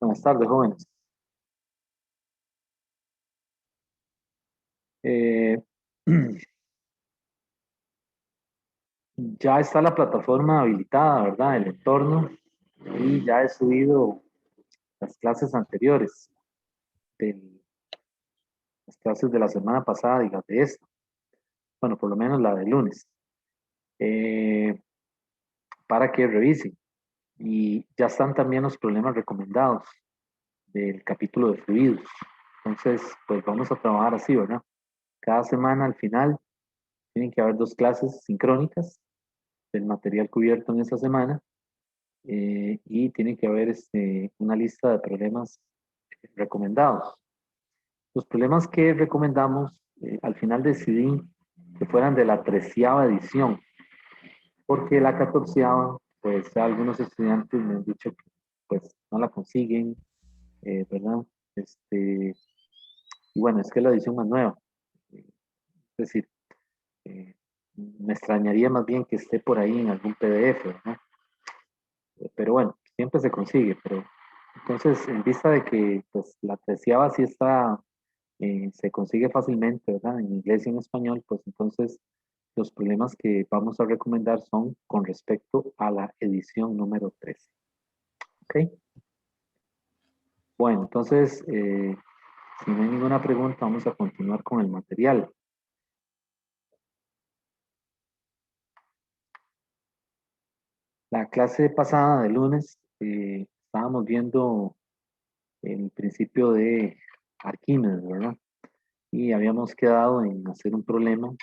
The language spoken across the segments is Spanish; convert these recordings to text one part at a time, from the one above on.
Buenas tardes, jóvenes. Eh, ya está la plataforma habilitada, ¿verdad? El entorno. Y ya he subido las clases anteriores, de las clases de la semana pasada y las de esta. Bueno, por lo menos la del lunes. eh, para que revisen. Y ya están también los problemas recomendados del capítulo de fluidos. Entonces, pues vamos a trabajar así, ¿verdad? Cada semana al final tienen que haber dos clases sincrónicas del material cubierto en esa semana, y tiene que haber una lista de problemas recomendados. Los problemas que recomendamos, al final decidí que fueran de la 13ª edición, porque la 14ª, pues ya algunos estudiantes me han dicho que pues no la consiguen, ¿verdad? Este, y bueno, es que es la edición más nueva. Es decir, me extrañaría más bien que esté por ahí en algún PDF, ¿no? Pero bueno, siempre se consigue, pero entonces en vista de que pues la 13ª sí está, se consigue fácilmente, ¿verdad? En inglés y en español, pues entonces los problemas que vamos a recomendar son con respecto a la edición número 13. ¿Ok? Bueno, entonces, si no hay ninguna pregunta, vamos a continuar con el material. La clase pasada de lunes, estábamos viendo el principio de Arquímedes, ¿verdad? Y habíamos quedado en hacer un problema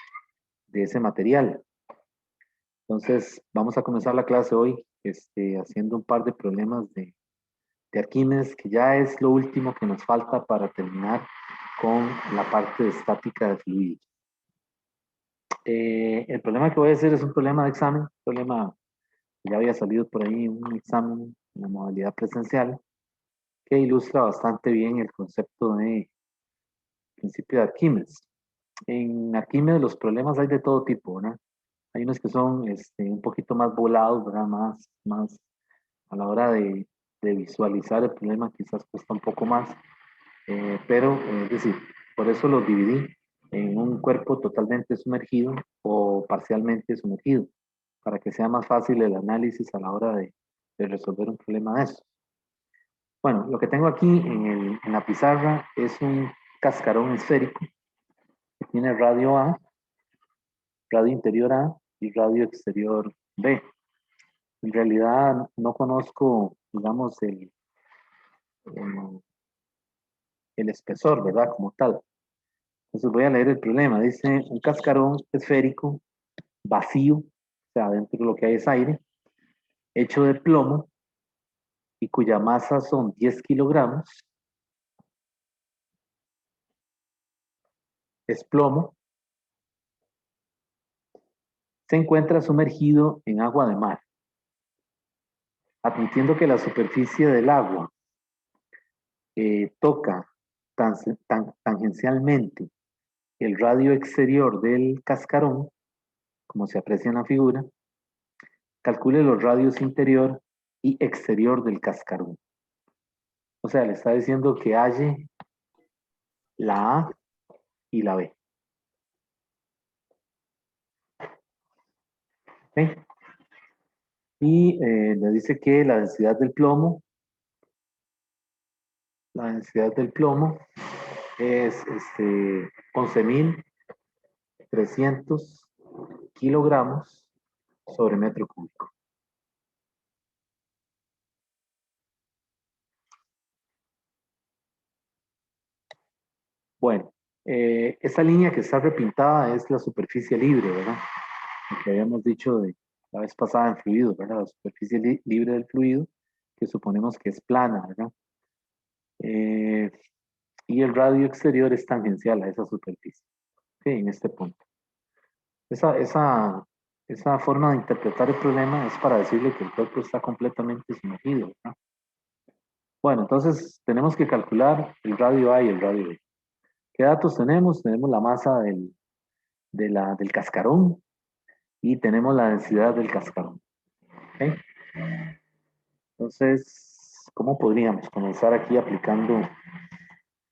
de ese material. Entonces, vamos a comenzar la clase hoy haciendo un par de problemas de Arquímedes, que ya es lo último que nos falta para terminar con la parte de estática de fluidos. El problema que voy a hacer es un problema de examen, un problema que ya había salido por ahí, un examen en la modalidad presencial, que ilustra bastante bien el concepto de principio de Arquímedes. En Arquímedes los problemas hay de todo tipo, ¿verdad? Hay unos que son un poquito más volados, ¿verdad? Más a la hora de visualizar el problema quizás cuesta un poco más, pero es decir, por eso los dividí en un cuerpo totalmente sumergido o parcialmente sumergido, para que sea más fácil el análisis a la hora de resolver un problema de eso. Bueno, lo que tengo aquí en la pizarra es un cascarón esférico que tiene radio A, radio interior A y radio exterior B. En realidad no conozco, digamos, el, el espesor, ¿verdad? Como tal. Entonces voy a leer el problema. Dice, un cascarón esférico vacío, o sea, dentro de lo que hay es aire, hecho de plomo y cuya masa son 10 kilogramos, es plomo, se encuentra sumergido en agua de mar, admitiendo que la superficie del agua toca tangencialmente el radio exterior del cascarón, como se aprecia en la figura. Calcule los radios interior y exterior del cascarón. O sea, le está diciendo que halle la A y la B. ¿Okay? Y le dice que la densidad del plomo es 11.300 kilogramos sobre metro cúbico. Bueno, esta línea que está repintada es la superficie libre, ¿verdad? Lo que habíamos dicho la vez pasada en fluidos, ¿verdad? La superficie libre del fluido, que suponemos que es plana, ¿verdad? Eh, y el radio exterior es tangencial a esa superficie, ¿sí? En este punto. Esa forma de interpretar el problema es para decirle que el cuerpo está completamente sumergido, ¿verdad? Bueno, entonces tenemos que calcular el radio A y el radio B. ¿Qué datos tenemos? Tenemos la masa del cascarón y tenemos la densidad del cascarón. ¿Okay? Entonces, ¿Cómo podríamos comenzar aquí aplicando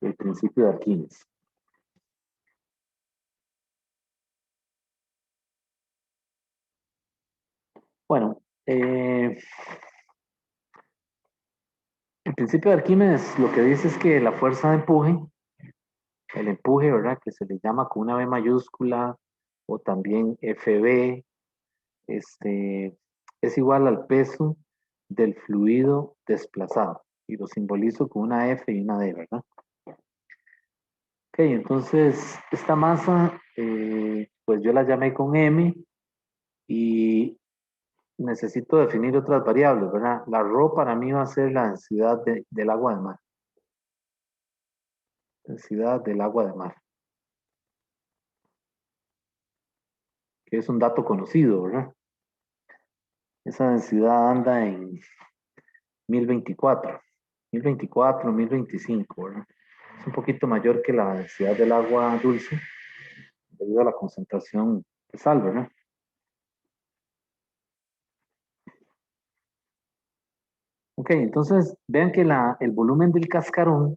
el principio de Arquímedes? Bueno, el principio de Arquímedes lo que dice es que la fuerza de empuje, el empuje, ¿verdad? Que se le llama con una B mayúscula o también FB, es igual al peso del fluido desplazado. Y lo simbolizo con una F y una D, ¿verdad? Ok, entonces esta masa, pues yo la llamé con M y necesito definir otras variables, ¿verdad? La ρ para mí va a ser la densidad del agua de mar. Densidad del agua de mar, que es un dato conocido, ¿verdad? Esa densidad anda en 1024, 1024, 1025, ¿verdad? Es un poquito mayor que la densidad del agua dulce debido a la concentración de sal, ¿verdad? Ok, entonces vean que el volumen del cascarón,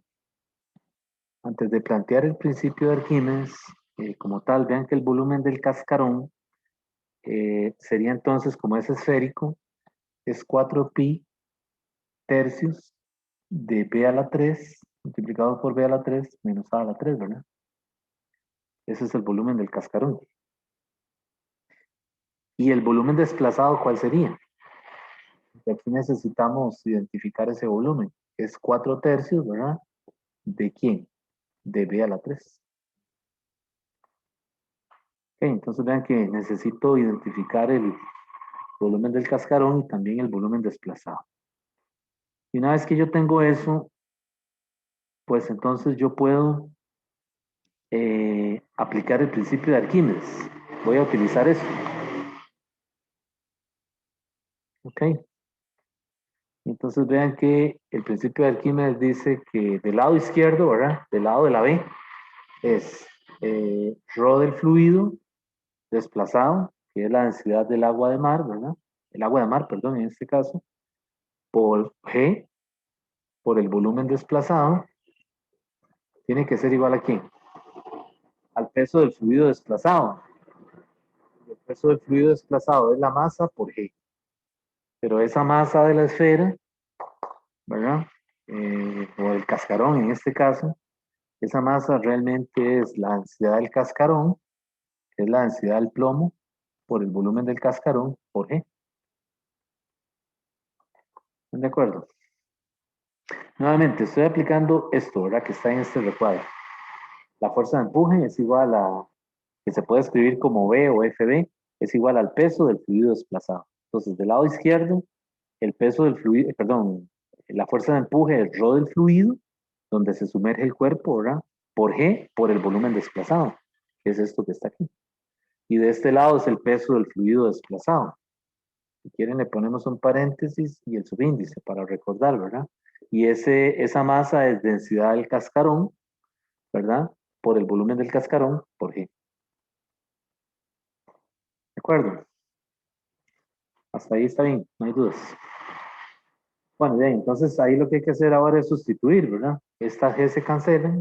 antes de plantear el principio de Arquímedes, como tal, vean que el volumen del cascarón sería entonces, como es esférico, es 4pi tercios de b a la 3 multiplicado por b a la 3 menos a la 3, ¿verdad? Ese es el volumen del cascarón. ¿Y el volumen desplazado cuál sería? Y aquí necesitamos identificar ese volumen. Es 4 tercios, ¿verdad? ¿De quién? De b a la 3. Ok, entonces vean que necesito identificar el volumen del cascarón y también el volumen desplazado. Y una vez que yo tengo eso, pues entonces yo puedo aplicar el principio de Arquímedes. Voy a utilizar eso. Ok. Entonces vean que el principio de Arquímedes dice que del lado izquierdo, ¿verdad? Del lado de la B, es ρ del fluido desplazado, que es la densidad del agua de mar, ¿verdad? El agua de mar, perdón, en este caso, por G, por el volumen desplazado, tiene que ser igual a quién? Al peso del fluido desplazado. El peso del fluido desplazado es la masa por G. Pero esa masa de la esfera, ¿verdad? O el cascarón en este caso, esa masa realmente es la densidad del cascarón, que es la densidad del plomo, por el volumen del cascarón, por G. ¿Están de acuerdo? Nuevamente, estoy aplicando esto, ¿verdad? Que está en este recuadro. La fuerza de empuje es igual a, que se puede escribir como B o FB, es igual al peso del fluido desplazado. Entonces, del lado izquierdo, el peso del fluido, perdón, la fuerza de empuje es ρ del fluido, donde se sumerge el cuerpo, ¿verdad? Por G, por el volumen desplazado, que es esto que está aquí. Y de este lado es el peso del fluido desplazado. Si quieren le ponemos un paréntesis y el subíndice para recordar, ¿verdad? Y esa masa es densidad del cascarón, ¿verdad? Por el volumen del cascarón, por G. ¿De acuerdo? Hasta ahí está bien, no hay dudas. Bueno, bien, entonces ahí lo que hay que hacer ahora es sustituir, ¿verdad? Esta G se cancela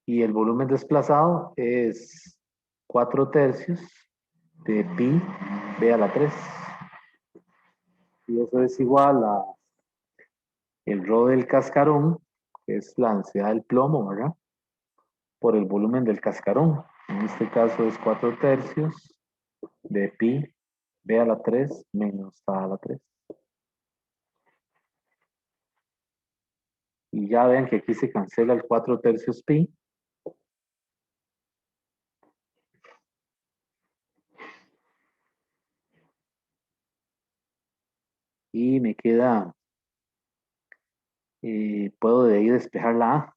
y el volumen desplazado es 4 tercios de pi b a la 3. Y eso es igual a el ρ del cascarón, que es la densidad del plomo, ¿verdad? Por el volumen del cascarón. En este caso es 4 tercios de pi b a la 3 menos a la 3. Y ya ven que aquí se cancela el 4 tercios pi. Y me queda, puedo de ahí despejar la A.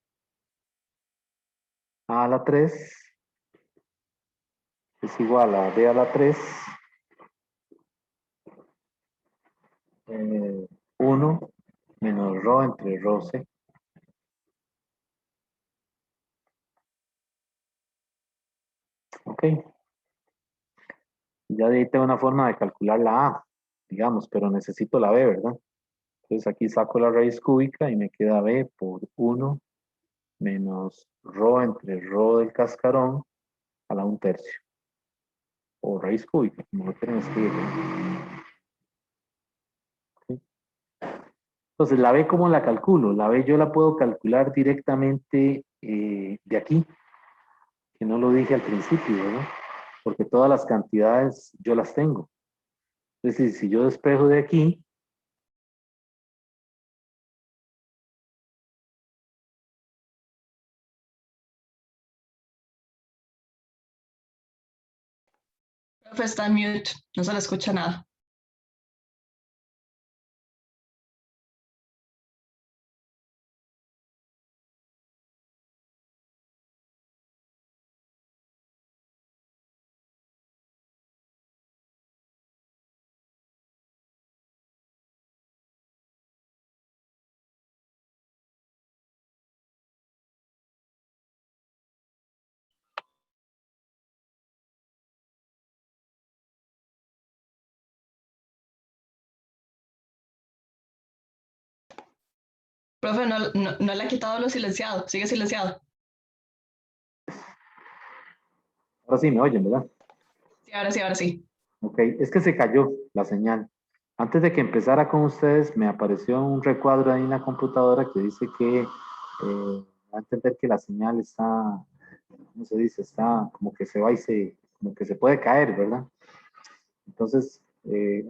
A a la 3 es igual a b a la 3 1 menos ρ entre ρ c. Ok, ya de ahí tengo una forma de calcular la A, digamos, pero necesito la B, ¿verdad? Entonces aquí saco la raíz cúbica y me queda b por 1 menos rho entre rho del cascarón a la 1/3. O raíz cúbica, como lo quieren escribir, ¿no? ¿Sí? Entonces, la b, ¿cómo la calculo? La b yo la puedo calcular directamente de aquí, que no lo dije al principio, ¿verdad? Porque todas las cantidades yo las tengo. Es decir, si yo despejo de aquí, Profe, está en mute, no se le escucha nada. Profe, no le ha quitado lo silenciado, sigue silenciado. ahora sí me oyen, ¿verdad? Sí, ahora sí, ahora sí. Ok, es que se cayó la señal. Antes de que empezara con ustedes, me apareció un recuadro ahí en la computadora que dice que va a entender que la señal está, ¿cómo se dice? Está como que se va y como que se puede caer, ¿verdad? Entonces,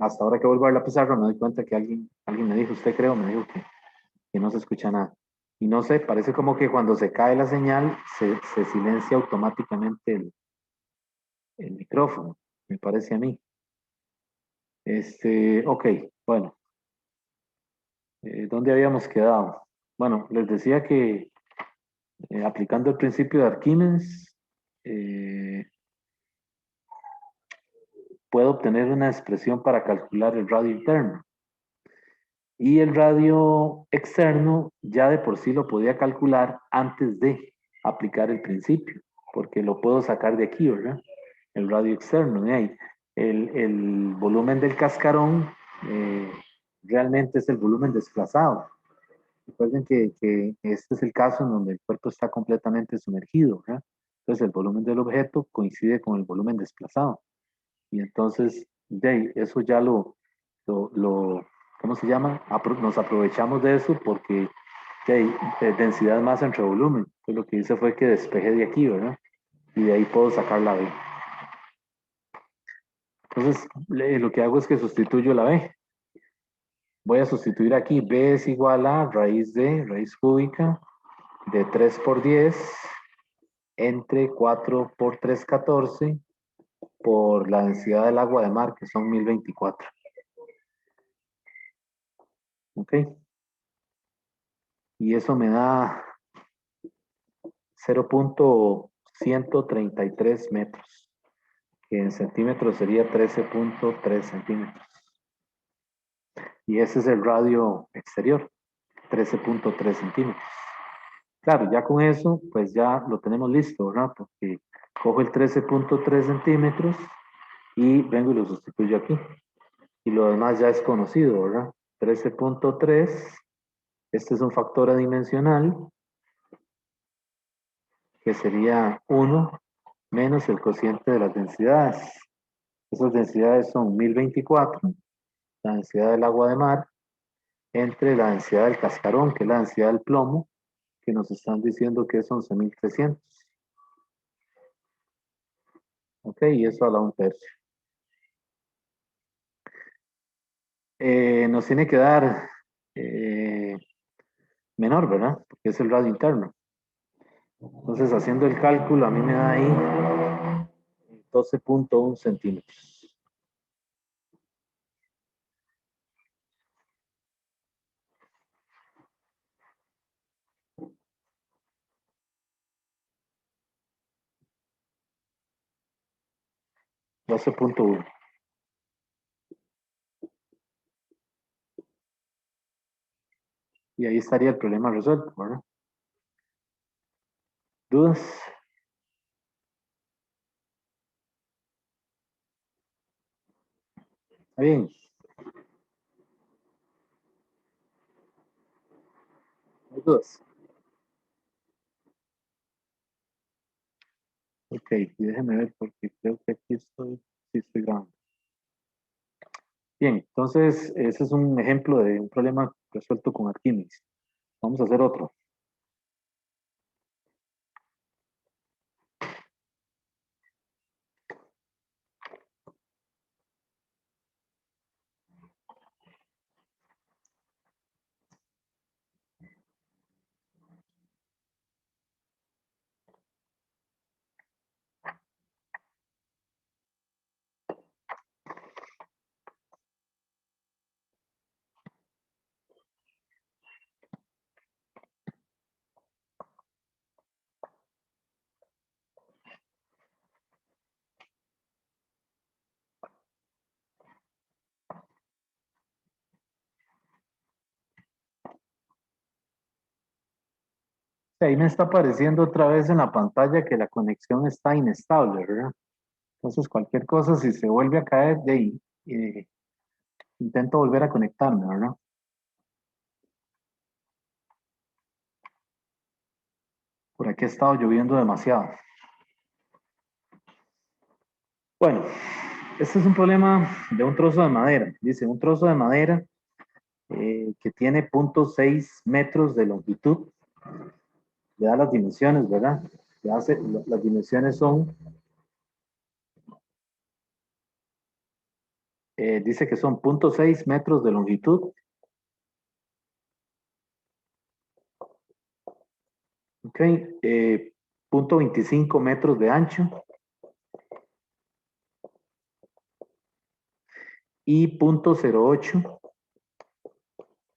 hasta ahora que vuelvo a ver la pizarra, me doy cuenta que alguien me dijo, usted creo, me dijo que no se escucha nada. Y no sé, parece como que cuando se cae la señal, se silencia automáticamente el micrófono, me parece a mí. Ok, bueno, ¿dónde habíamos quedado? Bueno, les decía que aplicando el principio de Arquímedes, eh, puedo obtener una expresión para calcular el radio interno. Y el radio externo ya de por sí lo podía calcular antes de aplicar el principio, porque lo puedo sacar de aquí, ¿verdad? El radio externo, de ahí. El volumen del cascarón realmente es el volumen desplazado. Recuerden que este es el caso en donde el cuerpo está completamente sumergido, ¿verdad? Entonces el volumen del objeto coincide con el volumen desplazado. Y entonces, de ahí, eso ya ¿cómo se llama? Nos aprovechamos de eso porque de ahí, densidad masa entre volumen. Entonces lo que hice fue que despejé de aquí, ¿verdad? Y de ahí puedo sacar la B. Entonces, lo que hago es que sustituyo la B. Voy a sustituir aquí, B es igual a raíz de, raíz cúbica, de 3 por 10 entre 4 por 3, 14 por la densidad del agua de mar, que son 1024. ¿Ok? Y eso me da 0.133 metros, que en centímetros sería 13.3 centímetros. Y ese es el radio exterior, 13.3 centímetros. Claro, ya con eso, pues ya lo tenemos listo, ¿verdad? Porque cojo el 13.3 centímetros y vengo y lo sustituyo aquí. Y lo demás ya es conocido, ¿verdad? 13.3, este es un factor adimensional, que sería 1 menos el cociente de las densidades. Esas densidades son 1024, la densidad del agua de mar, entre la densidad del cascarón, que es la densidad del plomo, que nos están diciendo que es 11.300. Ok, y eso a la 1/3. Nos tiene que dar menor, ¿verdad? Porque es el radio interno. Entonces, haciendo el cálculo, a mí me da ahí 12.1 centímetros. Doce punto uno. Y ahí estaría el problema resuelto, ¿verdad? ¿Dudas? Está bien. dudas? Ok, déjeme ver porque creo que aquí estoy, sí estoy grabando. Bien, entonces ese es un ejemplo de un problema resuelto con Arquímedes. Vamos a hacer otro. Ahí me está apareciendo otra vez en la pantalla que la conexión está inestable, ¿verdad? Entonces cualquier cosa, si se vuelve a caer, de ahí, intento volver a conectarme, ¿verdad? Por aquí ha estado lloviendo demasiado. Bueno, este es un problema de un trozo de madera. Dice, un trozo de madera que tiene 0.6 metros de longitud. Le da las dimensiones, ¿verdad? Las dimensiones son, dice que son 0.6 metros de longitud. Ok, 0.25 metros de ancho y 0.08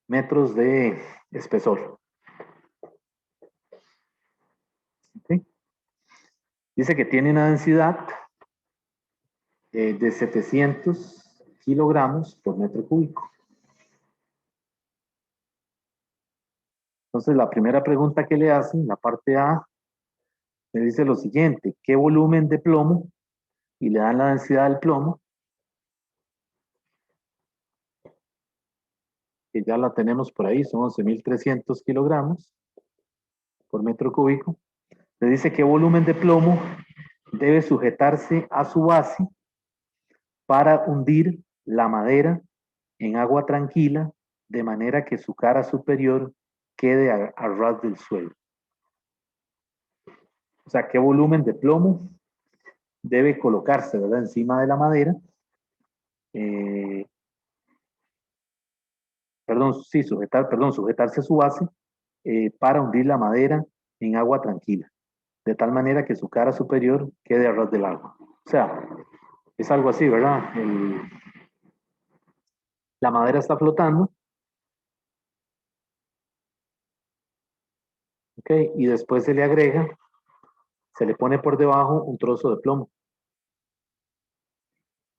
metros de espesor. ¿Okay? Dice que tiene una densidad de 700 kilogramos por metro cúbico. Entonces, la primera pregunta que le hacen, la parte A, le dice lo siguiente: ¿qué volumen de plomo? Y le dan la densidad del plomo, que ya la tenemos por ahí, son 11.300 kilogramos por metro cúbico. Le dice qué volumen de plomo debe sujetarse a su base para hundir la madera en agua tranquila, de manera que su cara superior quede a ras del suelo. O sea, qué volumen de plomo debe colocarse, ¿verdad?, encima de la madera. Eh, sujetarse a su base para hundir la madera en agua tranquila, de tal manera que su cara superior quede a ras del agua. O sea, es algo así, ¿verdad? La madera está flotando, ¿ok? Y después se le agrega, se le pone por debajo un trozo de plomo,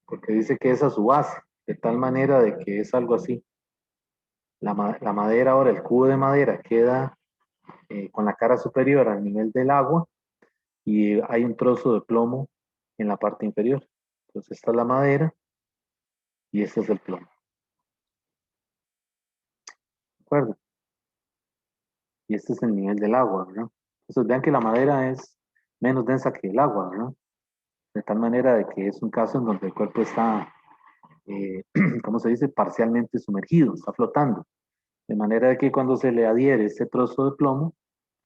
porque dice que es a su base, de tal manera de que es algo así. La madera ahora, el cubo de madera queda con la cara superior al nivel del agua y hay un trozo de plomo en la parte inferior. Entonces esta es la madera y este es el plomo. ¿De acuerdo? Y este es el nivel del agua, ¿verdad? Entonces vean que la madera es menos densa que el agua, ¿verdad? De tal manera de que es un caso en donde el cuerpo está, ¿cómo se dice?, parcialmente sumergido, está flotando. De manera de que cuando se le adhiere este trozo de plomo,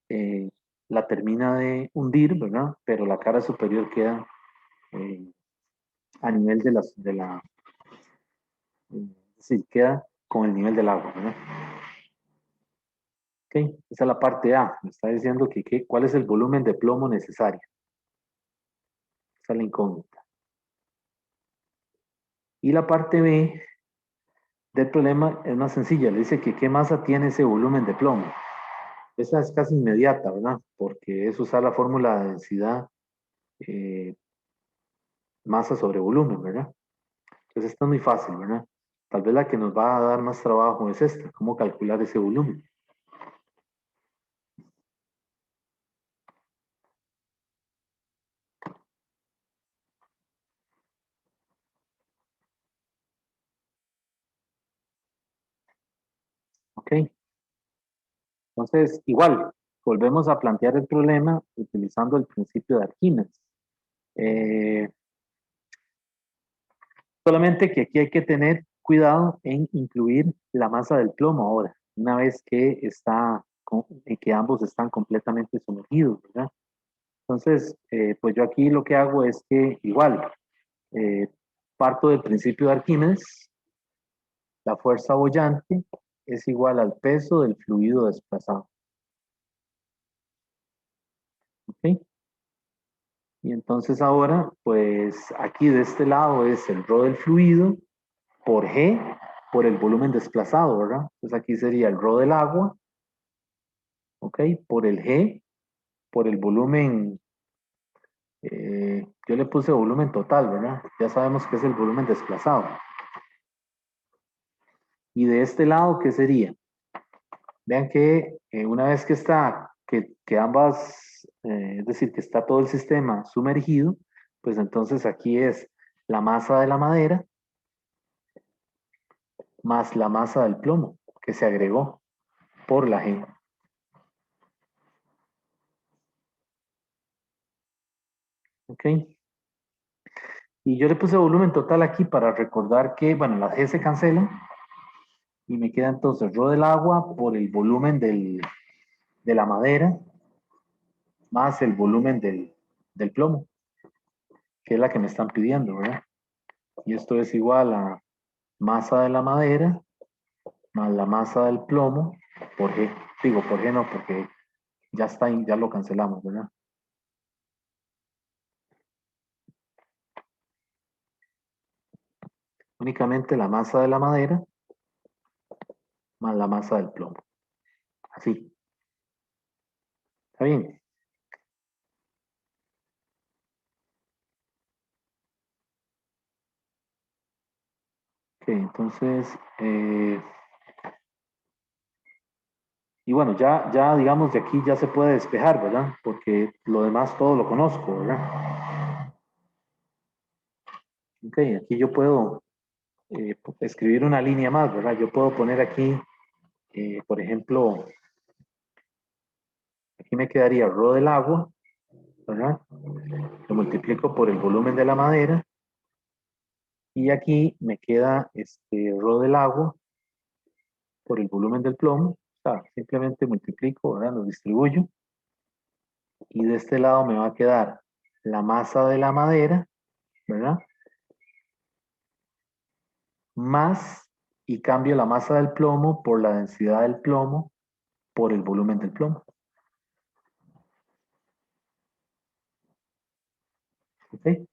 eh, la termina de hundir, ¿verdad? Pero la cara superior queda eh, a nivel es decir, queda con el nivel del agua, ¿verdad? Ok, esa es la parte A. Me está diciendo cuál es el volumen de plomo necesario. Esa es la incógnita. Y la parte B del problema es más sencilla. Le dice que qué masa tiene ese volumen de plomo. Esa es casi inmediata, ¿verdad? Porque es usar la fórmula de densidad eh, masa sobre volumen, ¿verdad? Entonces esta es muy fácil, ¿verdad? Tal vez la que nos va a dar más trabajo es esta, cómo calcular ese volumen. ¿Ok? Entonces, igual, volvemos a plantear el problema utilizando el principio de Arquímedes. Eh, Solamente que aquí hay que tener cuidado en incluir la masa del plomo ahora, una vez que que ambos están completamente sumergidos, ¿verdad? Entonces, pues yo aquí lo que hago es que igual eh, parto del principio de Arquímedes, la fuerza boyante es igual al peso del fluido desplazado, ¿ok? Y entonces ahora, pues aquí de este lado es el ρ del fluido por G, por el volumen desplazado, ¿verdad? Entonces aquí sería el ρ del agua, ¿ok? Por el G, por el volumen, yo le puse volumen total, ¿verdad? Ya sabemos que es el volumen desplazado. Y de este lado, ¿qué sería? Vean que una vez que está, que ambas, es decir, que está todo el sistema sumergido, pues entonces aquí es la masa de la madera más la masa del plomo que se agregó por la G. ¿Ok? Y yo le puse volumen total aquí para recordar que, bueno, la G se cancela y me queda entonces ρ del agua por el volumen de la madera más el volumen del plomo, que es la que me están pidiendo, ¿verdad? Y esto es igual a masa de la madera más la masa del plomo por G. Digo, por G no, porque ya está, ya lo cancelamos, ¿verdad? Únicamente la masa de la madera más la masa del plomo. Así. ¿Está bien? Ok, entonces, y bueno, ya digamos de aquí ya se puede despejar, ¿verdad? Porque lo demás todo lo conozco, ¿verdad? Ok, aquí yo puedo escribir una línea más, ¿verdad? Yo puedo poner aquí, por ejemplo, aquí me quedaría ρ del agua, ¿verdad? Lo multiplico por el volumen de la madera y aquí me queda este ρ del agua por el volumen del plomo. O sea, simplemente multiplico, ¿verdad? Lo distribuyo y de este lado me va a quedar la masa de la madera, ¿verdad? Más, y cambio la masa del plomo por la densidad del plomo por el volumen del plomo. ¿Ok?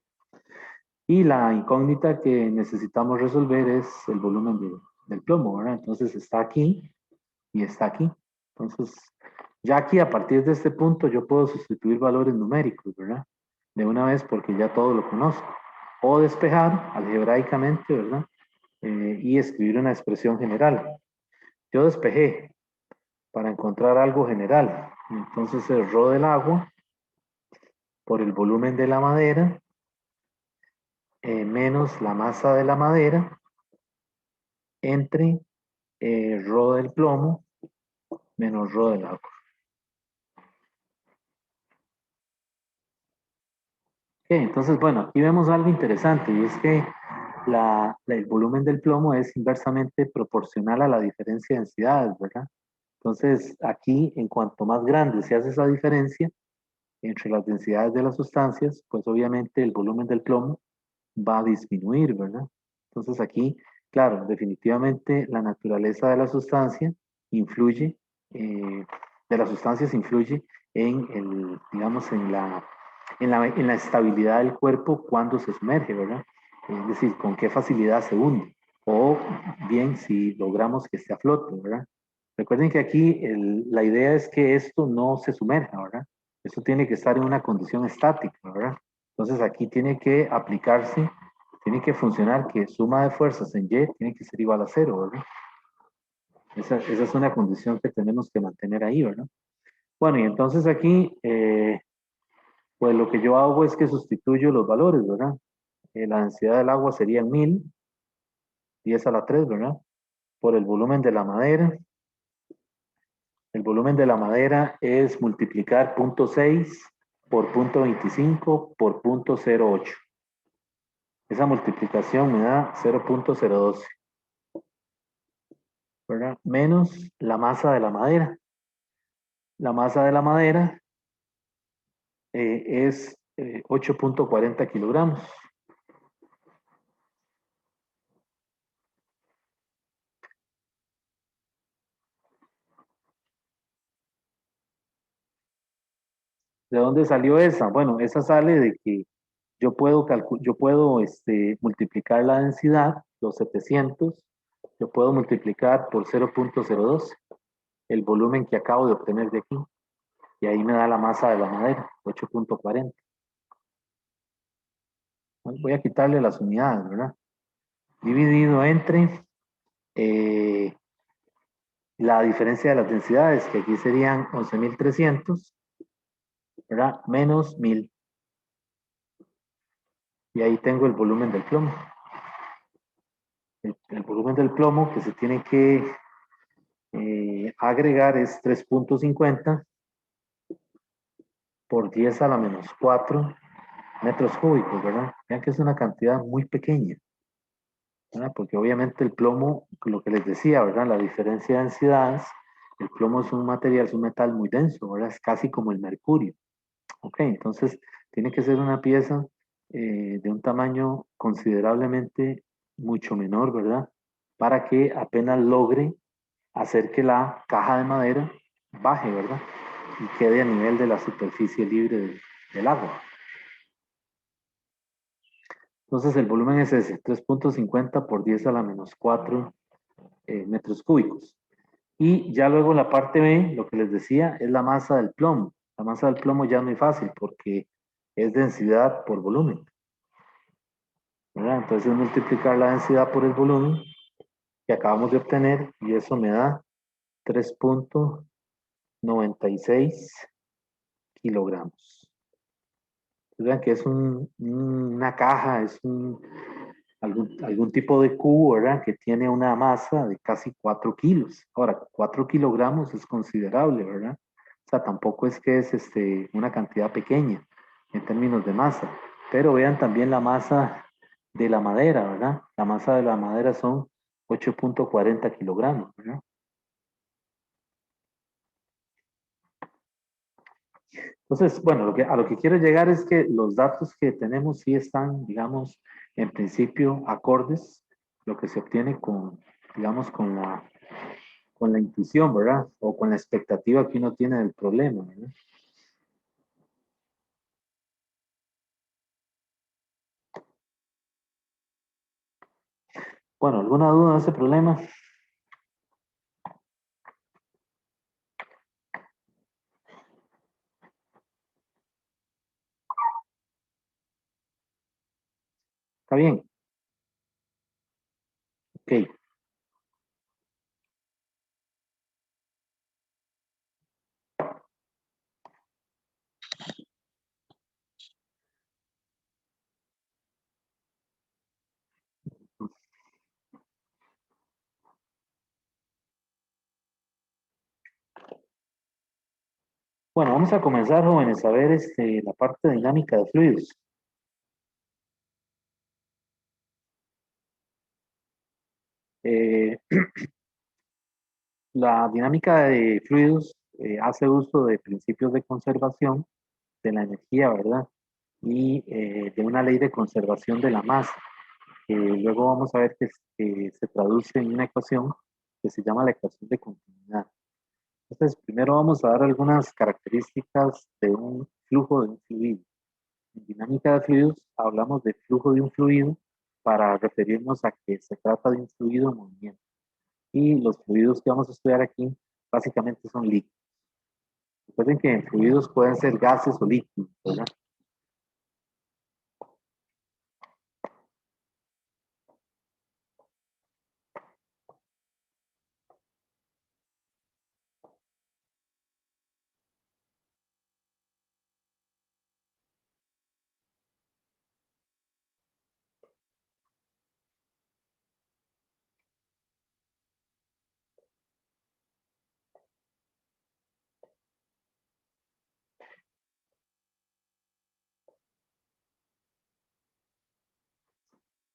Y la incógnita que necesitamos resolver es el volumen del plomo, ¿verdad? Entonces está aquí y está aquí. Entonces, ya aquí a partir de este punto yo puedo sustituir valores numéricos, ¿verdad? De una vez porque ya todo lo conozco. O despejar algebraicamente, ¿verdad? Y escribir una expresión general. Yo despejé para encontrar algo general. Entonces el ρ del agua por el volumen de la madera menos la masa de la madera entre ρ del plomo menos ρ del agua. Okay, entonces, bueno, aquí vemos algo interesante y es que el volumen del plomo es inversamente proporcional a la diferencia de densidades, ¿verdad? Entonces, aquí, en cuanto más grande se hace esa diferencia entre las densidades de las sustancias, pues obviamente el volumen del plomo va a disminuir, ¿verdad? Entonces aquí, claro, definitivamente la naturaleza de la sustancia influye, de las sustancias influye en el, digamos, en la estabilidad del cuerpo cuando se sumerge, ¿verdad? Es decir, con qué facilidad se hunde. O bien si logramos que esté a flote, ¿verdad? Recuerden que aquí la idea es que esto no se sumerja, ¿verdad? Esto tiene que estar en una condición estática, ¿verdad? Entonces aquí tiene que aplicarse, tiene que funcionar que suma de fuerzas en Y tiene que ser igual a cero, ¿verdad? Esa es una condición que tenemos que mantener ahí, ¿verdad? Bueno, y entonces aquí, pues lo que yo hago es que sustituyo los valores, ¿verdad? La densidad del agua sería en 1000, 10 a la 3, ¿verdad? Por el volumen de la madera El volumen de la madera es multiplicar 0.6 por 0.25 por 0.08. Esa multiplicación me da 0.012, ¿verdad? Menos la masa de la madera. La masa de la madera es 8.40 kilogramos. ¿De dónde salió esa? Bueno, esa sale de que yo puedo multiplicar la densidad, los 700, yo puedo multiplicar por 0.012, el volumen que acabo de obtener de aquí, y ahí me da la masa de la madera, 8.40. Voy a quitarle las unidades, ¿verdad? Dividido entre eh, la diferencia de las densidades, que aquí serían 11.300, ¿verdad? Menos 1.000. Y ahí tengo el volumen del plomo. El volumen del plomo que se tiene que agregar es 3.50 por 10 a la menos 4 metros cúbicos, ¿verdad? Vean que es una cantidad muy pequeña, ¿verdad? Porque obviamente el plomo, lo que les decía, ¿verdad? La diferencia de densidades, el plomo es un material, es un metal muy denso, ¿verdad? Es casi como el mercurio. Ok, entonces tiene que ser una pieza de un tamaño considerablemente mucho menor, ¿verdad? Para que apenas logre hacer que la caja de madera baje, ¿verdad? Y quede a nivel de la superficie libre del agua. Entonces el volumen es ese, 3.50 por 10 a la menos 4 metros cúbicos. Y ya luego la parte B, lo que les decía, es la masa del plomo. La masa del plomo ya no es fácil porque es densidad por volumen, ¿verdad? Entonces multiplicar la densidad por el volumen que acabamos de obtener y eso me da 3.96 kilogramos. Vean que es una caja, es algún tipo de cubo, ¿verdad? Que tiene una masa de casi 4 kilos. Ahora, 4 kilogramos es considerable, ¿verdad? O sea, tampoco es que es una cantidad pequeña en términos de masa. Pero vean también la masa de la madera, ¿verdad? La masa de la madera son 8.40 kilogramos, ¿verdad? Entonces, bueno, a lo que quiero llegar es que los datos que tenemos sí están, digamos, en principio acordes, lo que se obtiene con, digamos, con la intuición, ¿verdad? O con la expectativa que uno tiene del problema, ¿verdad? Bueno, ¿alguna duda de ese problema? ¿Está bien? Ok. Bueno, vamos a comenzar, jóvenes, a ver la parte dinámica de fluidos. Eh, la dinámica de fluidos hace uso de principios de conservación de la energía, ¿verdad? Y de una ley de conservación de la masa, que luego vamos a ver que se traduce en una ecuación que se llama la ecuación de continuidad. Entonces, primero vamos a dar algunas características de un flujo de un fluido. En dinámica de fluidos hablamos de flujo de un fluido para referirnos a que se trata de un fluido en movimiento. Y los fluidos que vamos a estudiar aquí básicamente son líquidos. Recuerden que en fluidos pueden ser gases o líquidos, ¿verdad?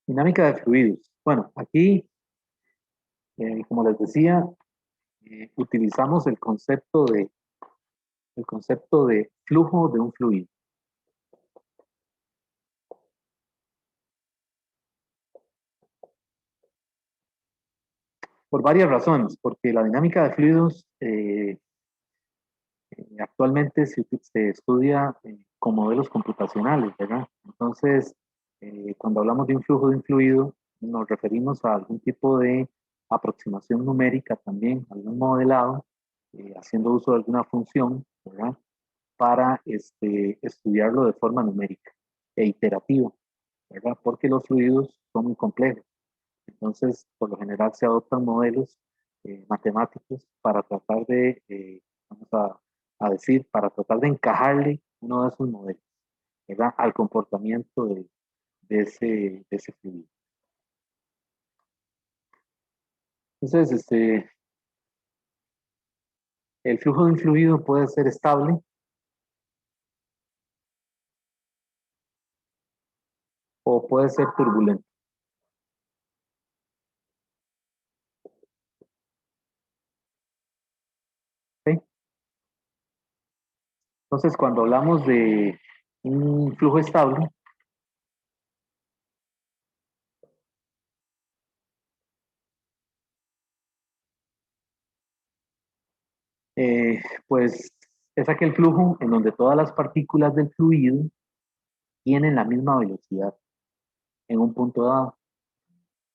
Dinámica de fluidos. Bueno, aquí, como les decía, utilizamos el concepto de flujo de un fluido. Por varias razones, porque la dinámica de fluidos actualmente se estudia con modelos computacionales, ¿verdad? Entonces, cuando hablamos de un flujo de un fluido, nos referimos a algún tipo de aproximación numérica también, algún modelado, haciendo uso de alguna función, ¿verdad? Para estudiarlo de forma numérica e iterativa, ¿verdad? Porque los fluidos son muy complejos. Entonces, por lo general se adoptan modelos matemáticos para tratar de, vamos a decir, para tratar de encajarle uno de esos modelos, ¿verdad? Al comportamiento de ese fluido. Entonces, el flujo de un fluido puede ser estable o puede ser turbulento. ¿Sí? Entonces, cuando hablamos de un flujo estable, pues es aquel flujo en donde todas las partículas del fluido tienen la misma velocidad en un punto dado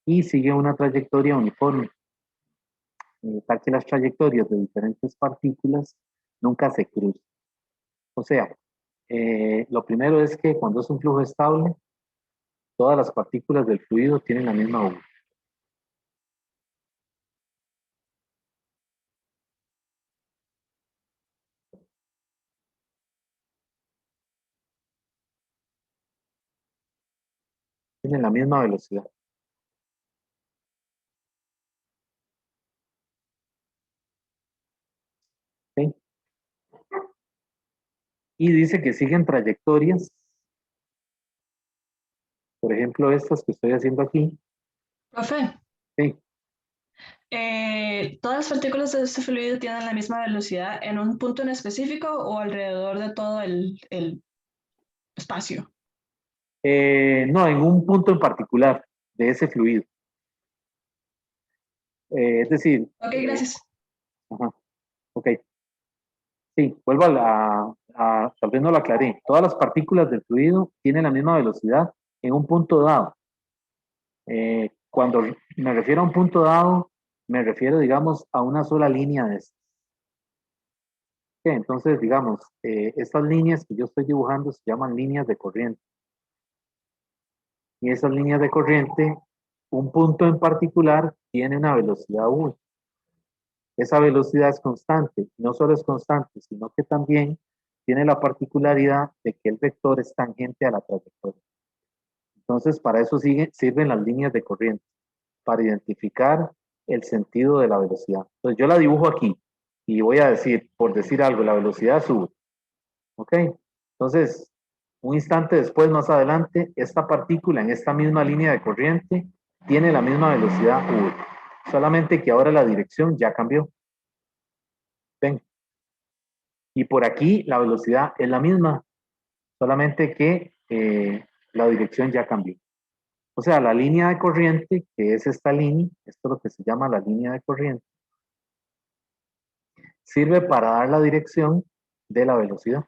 y siguen una trayectoria uniforme, tal que las trayectorias de diferentes partículas nunca se cruzan. O sea, lo primero es que cuando es un flujo estable, todas las partículas del fluido tienen la misma U. Tienen la misma velocidad. ¿Sí? Y dice que siguen trayectorias, por ejemplo, estas que estoy haciendo aquí. Profe, ¿Sí? ¿todas las partículas de este fluido tienen la misma velocidad en un punto en específico o alrededor de todo el espacio? No, en un punto en particular de ese fluido. Es decir, Ok, gracias. ajá, ok. Sí, vuelvo tal vez no lo aclaré. Todas las partículas del fluido tienen la misma velocidad en un punto dado. Cuando me refiero a un punto dado, me refiero, digamos, a una sola línea de estas. Entonces, digamos, estas líneas que yo estoy dibujando se llaman líneas de corriente. Y esas líneas de corriente, un punto en particular tiene una velocidad U. Esa velocidad es constante. No solo es constante, sino que también tiene la particularidad de que el vector es tangente a la trayectoria. Entonces, para eso sirven las líneas de corriente, para identificar el sentido de la velocidad. Entonces, yo la dibujo aquí y voy a decir, por decir algo, la velocidad sube. ¿Ok? Entonces, un instante después, más adelante, esta partícula en esta misma línea de corriente tiene la misma velocidad V. Solamente que ahora la dirección ya cambió. ¿Ven? Y por aquí la velocidad es la misma, solamente que la dirección ya cambió. O sea, la línea de corriente, que es esta línea, esto es lo que se llama la línea de corriente, sirve para dar la dirección de la velocidad.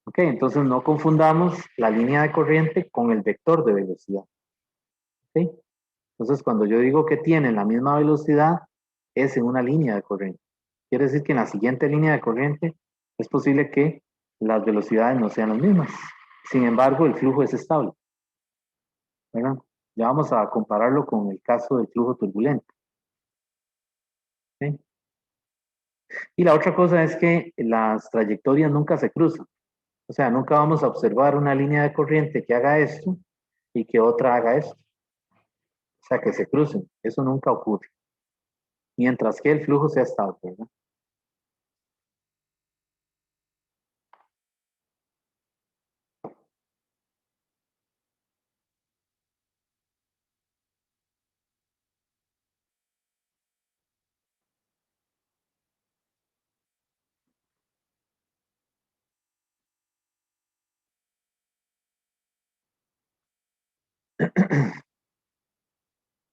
Ok, entonces no confundamos la línea de corriente con el vector de velocidad. Ok, entonces cuando yo digo que tienen la misma velocidad, es en una línea de corriente. Quiere decir que en la siguiente línea de corriente es posible que las velocidades no sean las mismas. Sin embargo, el flujo es estable. ¿Verdad? Ya vamos a compararlo con el caso del flujo turbulento. ¿Sí? Y la otra cosa es que las trayectorias nunca se cruzan. O sea, nunca vamos a observar una línea de corriente que haga esto y que otra haga esto. O sea, que se crucen. Eso nunca ocurre. Mientras que el flujo sea estable. ¿Verdad?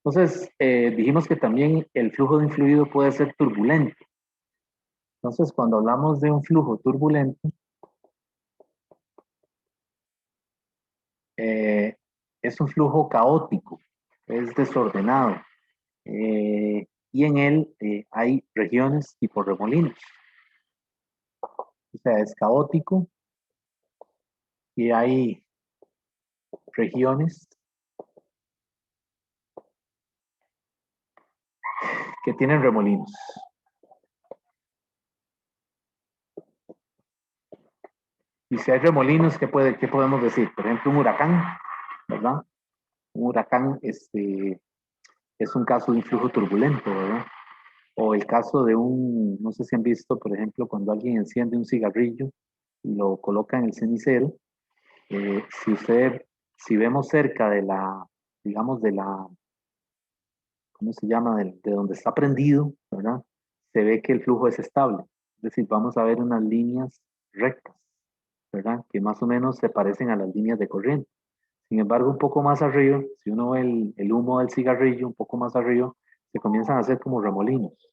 Entonces, dijimos que también el flujo de un fluido puede ser turbulento. Entonces, cuando hablamos de un flujo turbulento, es un flujo caótico, es desordenado, y en él hay regiones tipo remolinos. O sea, es caótico y hay regiones que tienen remolinos. Y si hay remolinos, ¿qué podemos decir? Por ejemplo, un huracán, ¿verdad? Un huracán es un caso de un flujo turbulento, ¿verdad? O el caso de no sé si han visto, por ejemplo, cuando alguien enciende un cigarrillo y lo coloca en el cenicero, si vemos cerca de digamos, ¿cómo se llama? De donde está prendido, ¿verdad? Se ve que el flujo es estable. Es decir, vamos a ver unas líneas rectas, ¿verdad? Que más o menos se parecen a las líneas de corriente. Sin embargo, un poco más arriba, si uno ve el humo del cigarrillo, un poco más arriba, se comienzan a hacer como remolinos,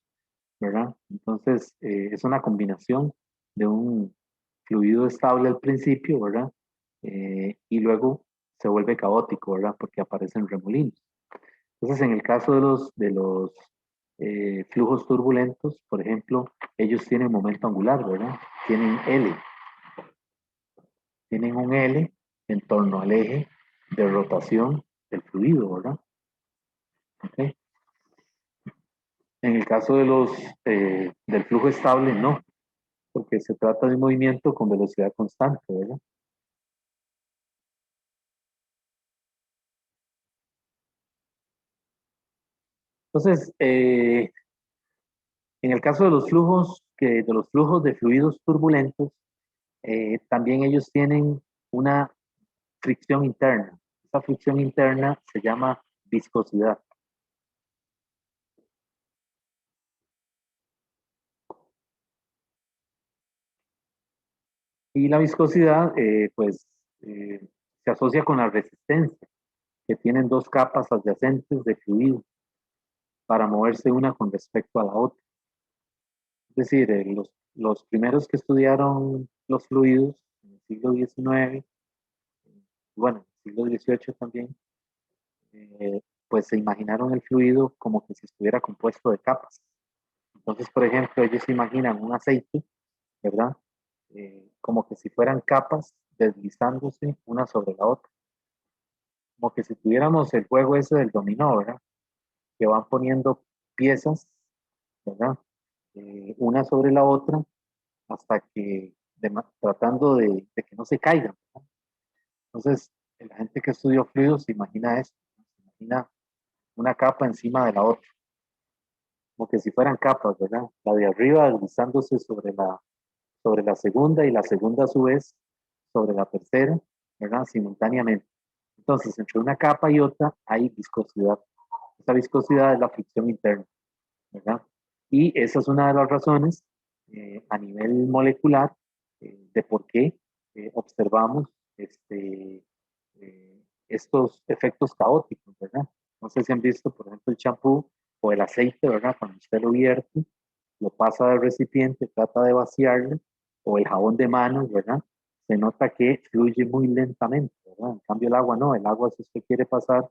¿verdad? Entonces, es una combinación de un fluido estable al principio, ¿verdad? Y luego se vuelve caótico, ¿verdad? Porque aparecen remolinos. Entonces, en el caso de los flujos turbulentos, por ejemplo, ellos tienen momento angular, ¿verdad? Tienen L, tienen un L en torno al eje de rotación del fluido, ¿verdad? ¿Okay? En el caso del flujo estable, no, porque se trata de un movimiento con velocidad constante, ¿verdad? Entonces, en el caso de los flujos de fluidos turbulentos, también ellos tienen una fricción interna. Esa fricción interna se llama viscosidad. Y la viscosidad, pues, se asocia con la resistencia, que tienen dos capas adyacentes de fluido para moverse una con respecto a la otra. Es decir, los primeros que estudiaron los fluidos en el siglo XIX, bueno, en el siglo XVIII también, pues se imaginaron el fluido como que si estuviera compuesto de capas. Entonces, por ejemplo, ellos se imaginan un aceite, ¿verdad? Como que si fueran capas deslizándose una sobre la otra. Como que si tuviéramos el juego ese del dominó, ¿verdad? Que van poniendo piezas, ¿verdad? Una sobre la otra hasta que, tratando de que no se caigan, ¿verdad? Entonces, la gente que estudió fluidos se imagina eso, ¿no? Se imagina una capa encima de la otra, como que si fueran capas, ¿verdad? La de arriba deslizándose sobre la segunda y la segunda a su vez sobre la tercera, ¿verdad? Simultáneamente. Entonces, entre una capa y otra hay viscosidad. Esa viscosidad es la fricción interna, ¿verdad? Y esa es una de las razones a nivel molecular de por qué observamos estos efectos caóticos, ¿verdad? No sé si han visto, por ejemplo, el champú o el aceite, ¿verdad? Cuando usted lo vierte, lo pasa del recipiente, trata de vaciarlo, o el jabón de manos, ¿verdad? Se nota que fluye muy lentamente, ¿verdad? En cambio el agua no, el agua si usted quiere pasar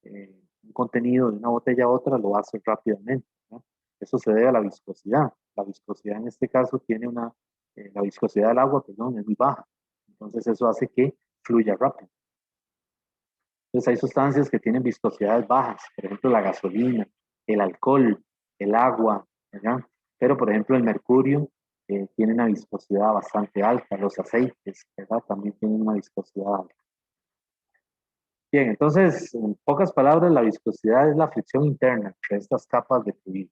un contenido de una botella a otra, lo hace rápidamente, ¿no? Eso se debe a la viscosidad. La viscosidad en este caso la viscosidad del agua, perdón, es muy baja. Entonces eso hace que fluya rápido. Entonces hay sustancias que tienen viscosidades bajas, por ejemplo la gasolina, el alcohol, el agua, ¿verdad? Pero por ejemplo el mercurio tiene una viscosidad bastante alta, los aceites, ¿verdad? También tienen una viscosidad alta. Bien, entonces, en pocas palabras, la viscosidad es la fricción interna entre estas capas de fluido.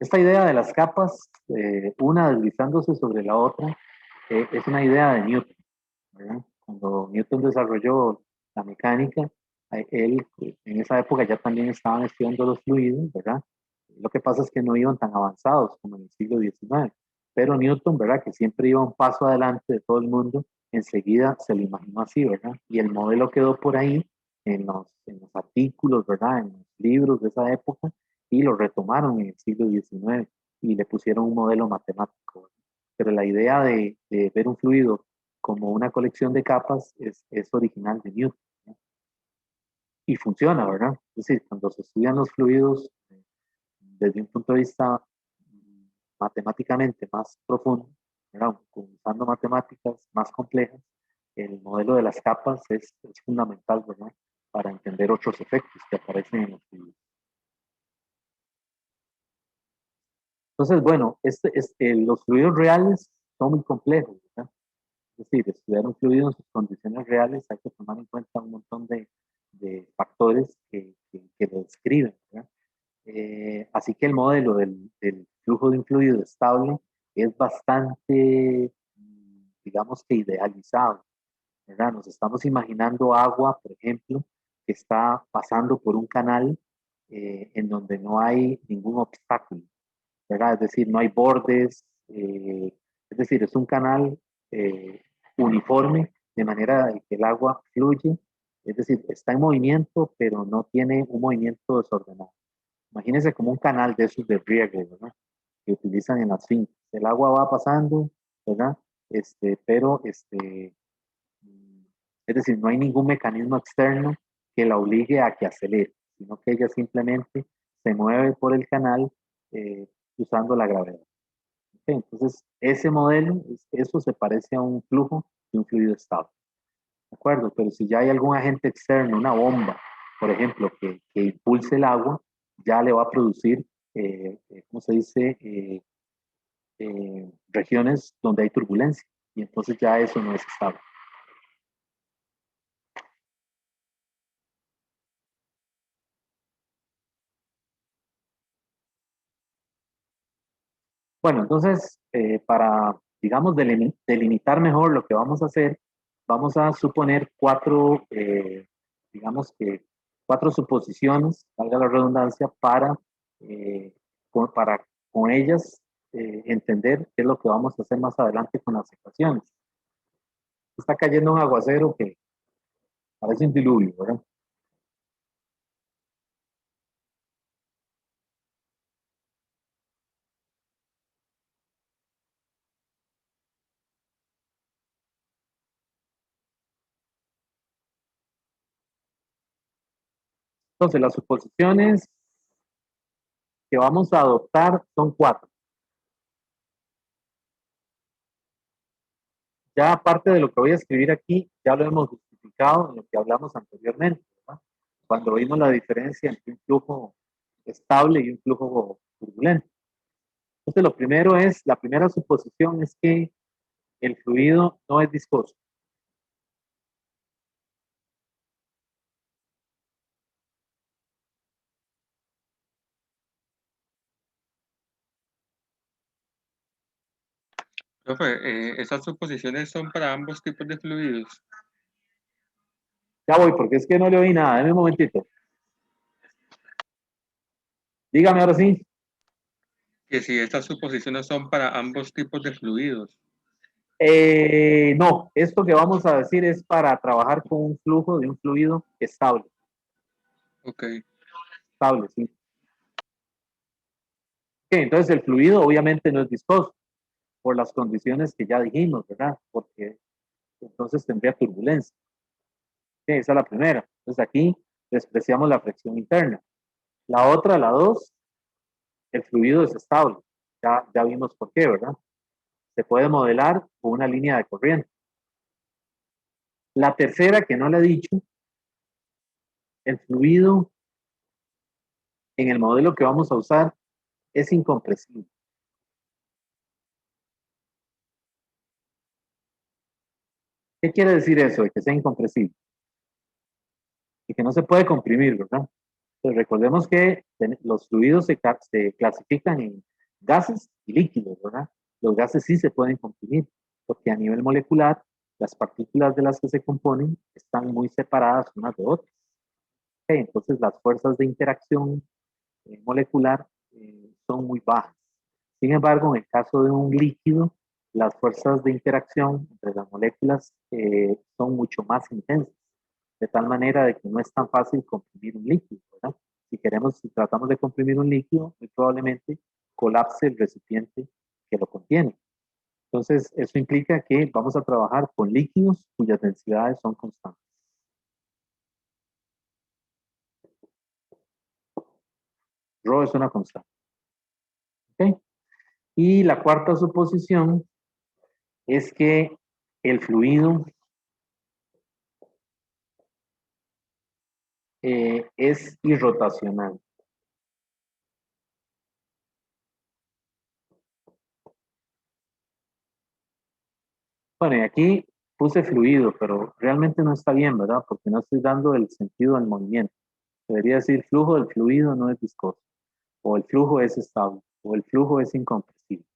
Esta idea de las capas, una deslizándose sobre la otra, es una idea de Newton, ¿verdad? Cuando Newton desarrolló la mecánica, Él, en esa época ya también estaban estudiando los fluidos, ¿verdad? Lo que pasa es que no iban tan avanzados como en el siglo XIX, pero Newton, ¿verdad? Que siempre iba un paso adelante de todo el mundo, enseguida se lo imaginó así, ¿verdad? Y el modelo quedó por ahí en los artículos, ¿verdad? En los libros de esa época y lo retomaron en el siglo XIX y le pusieron un modelo matemático, ¿verdad? Pero la idea de ver un fluido como una colección de capas es original de Newton, ¿no? Y funciona, ¿verdad? Es decir, cuando se estudian los fluidos desde un punto de vista matemáticamente más profundo, ¿verdad? Usando matemáticas más complejas, el modelo de las capas es fundamental, ¿verdad? Para entender otros efectos que aparecen en los fluidos. Entonces, bueno, los fluidos reales son muy complejos, ¿verdad? Es decir, estudiar un fluido en sus condiciones reales hay que tomar en cuenta un montón de factores que lo describen, ¿verdad? Así que el modelo del flujo de un fluido estable es bastante, digamos que idealizado, ¿verdad? Nos estamos imaginando agua, por ejemplo, que está pasando por un canal en donde no hay ningún obstáculo, ¿verdad? Es decir, no hay bordes, es decir, es un canal eh, uniforme, de manera que el agua fluye, es decir, está en movimiento, pero no tiene un movimiento desordenado. Imagínense como un canal de esos de riego, ¿verdad? Que utilizan en las fincas. El agua va pasando, ¿verdad? Pero, es decir, no hay ningún mecanismo externo que la obligue a que acelere, sino que ella simplemente se mueve por el canal eh, usando la gravedad. ¿Okay? Entonces, ese modelo, eso se parece a un flujo de un fluido estable. ¿De acuerdo? Pero si ya hay algún agente externo, una bomba, por ejemplo, que impulse el agua, ya le va a producir, ¿cómo se dice? Regiones donde hay turbulencia. Y entonces ya eso no es estable. Bueno, entonces, para, digamos, delimitar mejor lo que vamos a hacer, vamos a suponer digamos que cuatro suposiciones, valga la redundancia, eh, para con ellas entender qué es lo que vamos a hacer más adelante con las ecuaciones. Está cayendo un aguacero que parece un diluvio, ¿verdad? Entonces, las suposiciones que vamos a adoptar son cuatro. Ya aparte de lo que voy a escribir aquí, ya lo hemos justificado en lo que hablamos anteriormente, ¿verdad? Cuando vimos la diferencia entre un flujo estable y un flujo turbulento. Entonces, la primera suposición es que el fluido no es viscoso. Profe, esas suposiciones son para ambos tipos de fluidos. Ya voy, porque es que no le oí nada. Deme un momentito. Dígame ahora sí. Que si estas suposiciones son para ambos tipos de fluidos. No, esto que vamos a decir es para trabajar con un flujo de un fluido estable. Ok. Estable, sí. Okay, entonces el fluido obviamente no es viscoso por las condiciones que ya dijimos, ¿verdad? Porque entonces tendría turbulencia. Okay, esa es la primera. Entonces aquí despreciamos la fricción interna. La otra, la dos, el fluido es estable. Ya vimos por qué, ¿verdad? Se puede modelar con una línea de corriente. La tercera, que no le he dicho, el fluido en el modelo que vamos a usar es incompresible. ¿Qué quiere decir eso de que sea incompresible? Y que no se puede comprimir, ¿verdad? Pues recordemos que los fluidos se clasifican en gases y líquidos, ¿verdad? Los gases sí se pueden comprimir, porque a nivel molecular, las partículas de las que se componen están muy separadas unas de otras. Entonces las fuerzas de interacción molecular son muy bajas. Sin embargo, en el caso de un líquido, las fuerzas de interacción entre las moléculas son mucho más intensas, de tal manera de que no es tan fácil comprimir un líquido, ¿verdad? Si tratamos de comprimir un líquido, muy probablemente colapse el recipiente que lo contiene. Entonces, eso implica que vamos a trabajar con líquidos cuyas densidades son constantes. Rho es una constante. ¿Ok? Y la cuarta suposición es que el fluido es irrotacional. Bueno, y aquí puse fluido, pero realmente no está bien, ¿verdad? Porque no estoy dando el sentido del movimiento. Debería decir flujo del fluido no es viscoso, o el flujo es estable, o el flujo es incompresible.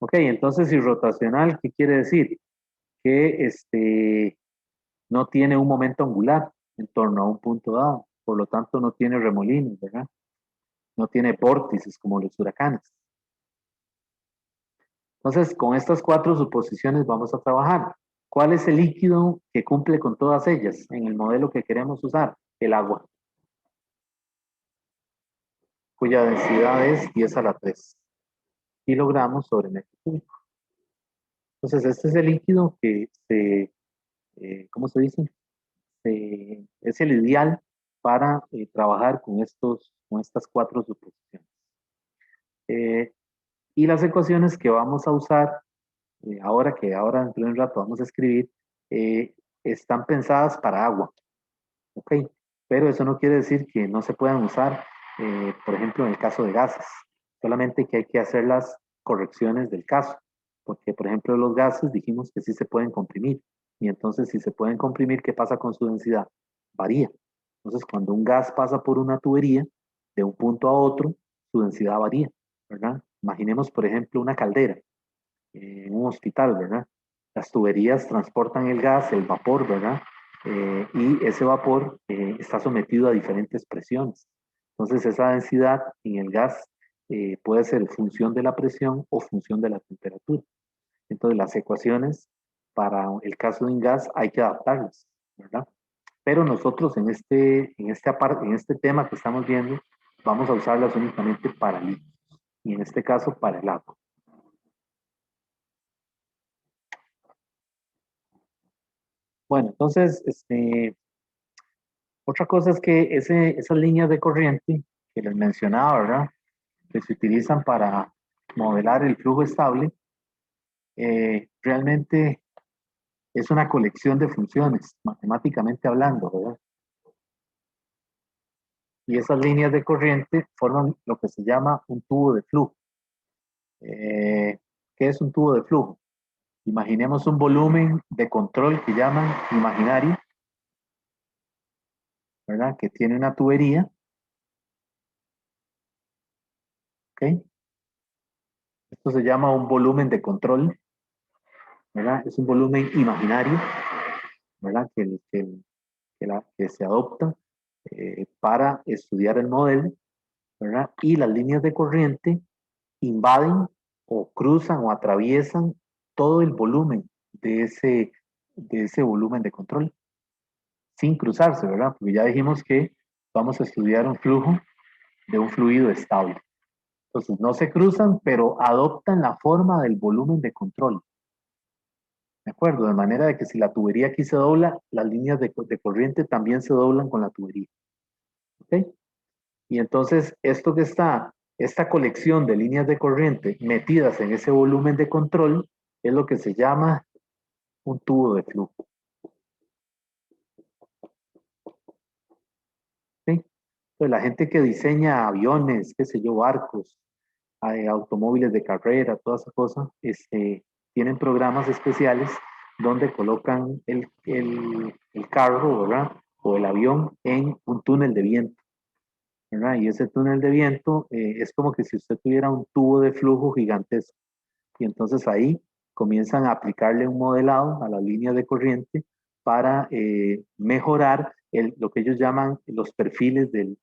Ok, entonces irrotacional, ¿qué quiere decir? Que no tiene un momento angular en torno a un punto dado, por lo tanto no tiene remolinos, ¿verdad? No tiene vórtices como los huracanes. Entonces, con estas cuatro suposiciones vamos a trabajar. ¿Cuál es el líquido que cumple con todas ellas en el modelo que queremos usar? El agua, cuya densidad es 10 a la 3 kilogramos sobre metro cúbico. Entonces, este es el líquido que ¿cómo se dice? Es el ideal para trabajar con estas cuatro suposiciones. Y las ecuaciones que vamos a usar, ahora dentro de un rato vamos a escribir, están pensadas para agua, ¿ok? Pero eso no quiere decir que no se puedan usar, por ejemplo, en el caso de gases, solamente que hay que hacer las correcciones del caso, porque, por ejemplo, los gases dijimos que sí se pueden comprimir, y entonces si se pueden comprimir, ¿qué pasa con su densidad? Varía. Entonces, cuando un gas pasa por una tubería, de un punto a otro, su densidad varía, ¿verdad? Imaginemos, por ejemplo, una caldera en un hospital, ¿verdad? Las tuberías transportan el gas, el vapor, ¿verdad? Y ese vapor está sometido a diferentes presiones. Entonces, esa densidad en el gas puede ser función de la presión o función de la temperatura. Entonces, las ecuaciones para el caso de un gas hay que adaptarlas, ¿verdad? Pero nosotros en este tema que estamos viendo, vamos a usarlas únicamente para líquidos, y en este caso para el agua. Bueno, entonces, otra cosa es que esas líneas de corriente que les mencionaba, ¿verdad? Que se utilizan para modelar el flujo estable, realmente es una colección de funciones, matemáticamente hablando, ¿verdad? Y esas líneas de corriente forman lo que se llama un tubo de flujo. ¿Qué es un tubo de flujo? Imaginemos un volumen de control que llaman imaginario, ¿verdad? Que tiene una tubería, ¿ok? Esto se llama un volumen de control, ¿verdad? Es un volumen imaginario, ¿verdad? Que se adopta para estudiar el modelo, ¿verdad? Y las líneas de corriente invaden o cruzan o atraviesan todo el volumen de ese volumen de control, sin cruzarse, ¿verdad? Porque ya dijimos que vamos a estudiar un flujo de un fluido estable. Entonces, no se cruzan, pero adoptan la forma del volumen de control. ¿De acuerdo? De manera de que si la tubería aquí se dobla, las líneas de corriente también se doblan con la tubería. ¿Ok? Y entonces, esta colección de líneas de corriente metidas en ese volumen de control es lo que se llama un tubo de flujo. ¿Sí? Entonces, la gente que diseña aviones, qué sé yo, barcos, automóviles de carrera, todas esas cosas, tienen programas especiales donde colocan el carro, ¿verdad? O el avión en un túnel de viento, ¿verdad? Y ese túnel de viento es como que si usted tuviera un tubo de flujo gigantesco. Y entonces ahí comienzan a aplicarle un modelado a las líneas de corriente para mejorar lo que ellos llaman los perfiles del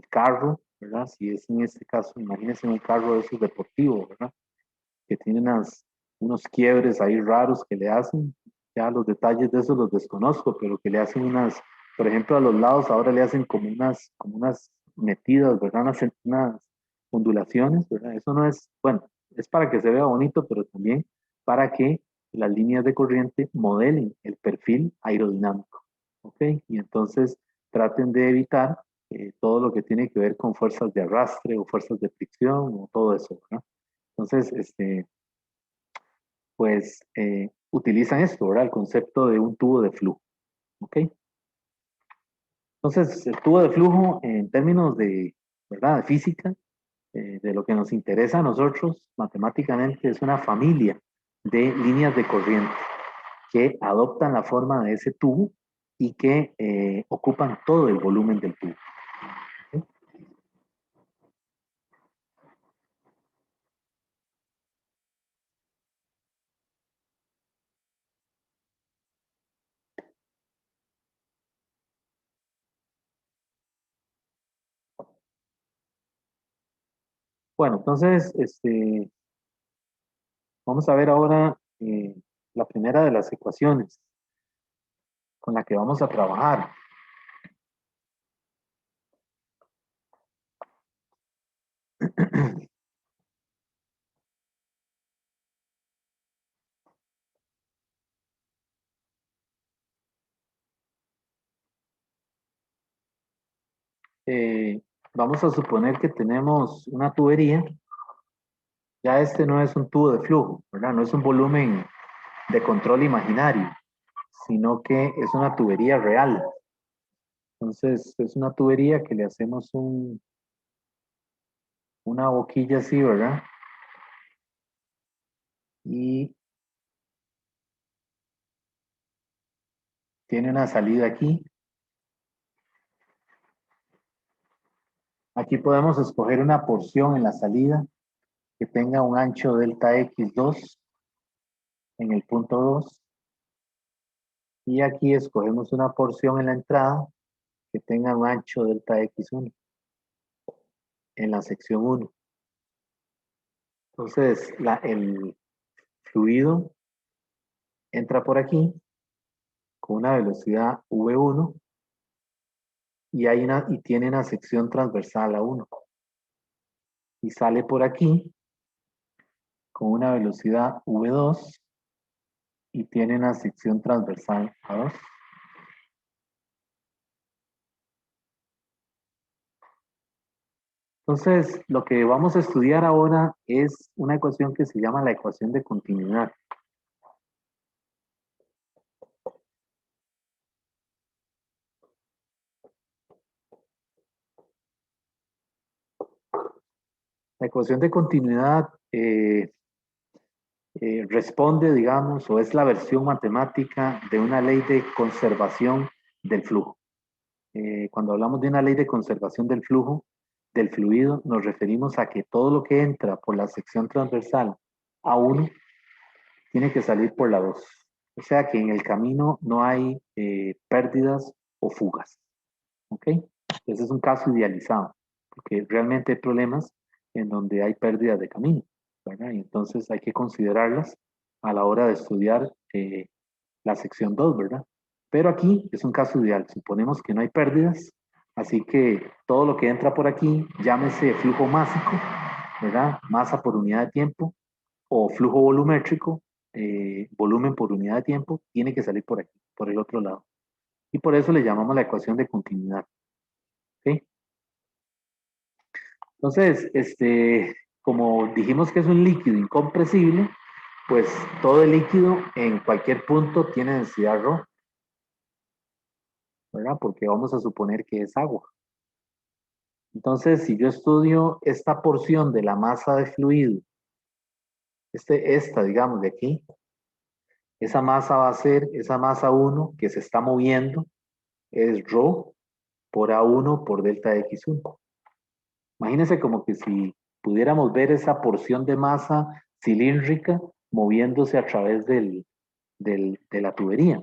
carro, ¿verdad? Si es en este caso, imagínense un carro de esos deportivos, ¿verdad? Que tiene unos quiebres ahí raros que le hacen, ya los detalles de eso los desconozco, pero que le hacen por ejemplo, a los lados ahora le hacen como unas metidas, ¿verdad? Unas ondulaciones, ¿verdad? Eso no es, bueno, es para que se vea bonito, pero también para que las líneas de corriente modelen el perfil aerodinámico, ¿ok? Y entonces traten de evitar todo lo que tiene que ver con fuerzas de arrastre o fuerzas de fricción o todo eso, ¿verdad? Entonces, pues utilizan esto, ¿verdad? El concepto de un tubo de flujo, ¿ok? Entonces, el tubo de flujo en términos ¿verdad? De física, de lo que nos interesa a nosotros matemáticamente, es una familia de líneas de corriente que adoptan la forma de ese tubo y que ocupan todo el volumen del tubo. ¿Okay? Bueno, entonces, vamos a ver ahora la primera de las ecuaciones con la que vamos a trabajar. Vamos a suponer que tenemos una tubería. Ya este no es un tubo de flujo, ¿verdad? No es un volumen de control imaginario, sino que es una tubería real. Entonces, es una tubería que le hacemos una boquilla así, ¿verdad? Y tiene una salida aquí. Aquí podemos escoger una porción en la salida que tenga un ancho delta x2 en el punto 2. Y aquí escogemos una porción en la entrada que tenga un ancho delta x1 en la sección 1. Entonces, el fluido entra por aquí con una velocidad v1 y tiene una sección transversal a 1. Y sale por aquí con una velocidad v2 y tiene una sección transversal a 2. Entonces, lo que vamos a estudiar ahora es una ecuación que se llama la ecuación de continuidad. La ecuación de continuidad responde, digamos, o es la versión matemática de una ley de conservación del flujo. Cuando hablamos de una ley de conservación del flujo, del fluido, nos referimos a que todo lo que entra por la sección transversal A1 tiene que salir por la 2. O sea que en el camino no hay pérdidas o fugas. ¿Ok? Ese es un caso idealizado, porque realmente hay problemas en donde hay pérdidas de camino, ¿verdad? Y entonces hay que considerarlas a la hora de estudiar la sección 2, ¿verdad? Pero aquí es un caso ideal. Suponemos que no hay pérdidas, así que todo lo que entra por aquí, llámese flujo másico, ¿verdad? Masa por unidad de tiempo, o flujo volumétrico, volumen por unidad de tiempo, tiene que salir por aquí, por el otro lado. Y por eso le llamamos la ecuación de continuidad. ¿Ok? Entonces, como dijimos que es un líquido incompresible, pues todo el líquido en cualquier punto tiene densidad ρ, ¿verdad? Porque vamos a suponer que es agua. Entonces, si yo estudio esta porción de la masa de fluido, digamos, de aquí, esa masa va a ser, esa masa 1 que se está moviendo, es ρ por A1 por delta x1. Imagínense como que si pudiéramos ver esa porción de masa cilíndrica moviéndose a través de la tubería.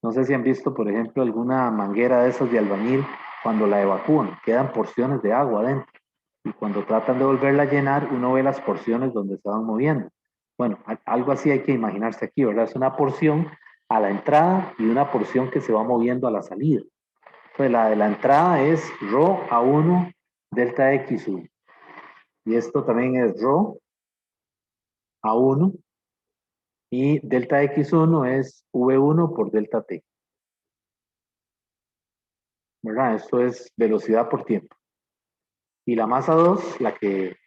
No sé si han visto, por ejemplo, alguna manguera de esas de albañil, cuando la evacúan, quedan porciones de agua adentro. Y cuando tratan de volverla a llenar, uno ve las porciones donde se van moviendo. Bueno, algo así hay que imaginarse aquí, ¿verdad? Es una porción a la entrada y una porción que se va moviendo a la salida. Entonces, la de la entrada es ρ a 1 delta x1. Y esto también es ρ a 1 y delta x1 es v1 por delta t. ¿Verdad? Esto es velocidad por tiempo. Y la masa 2,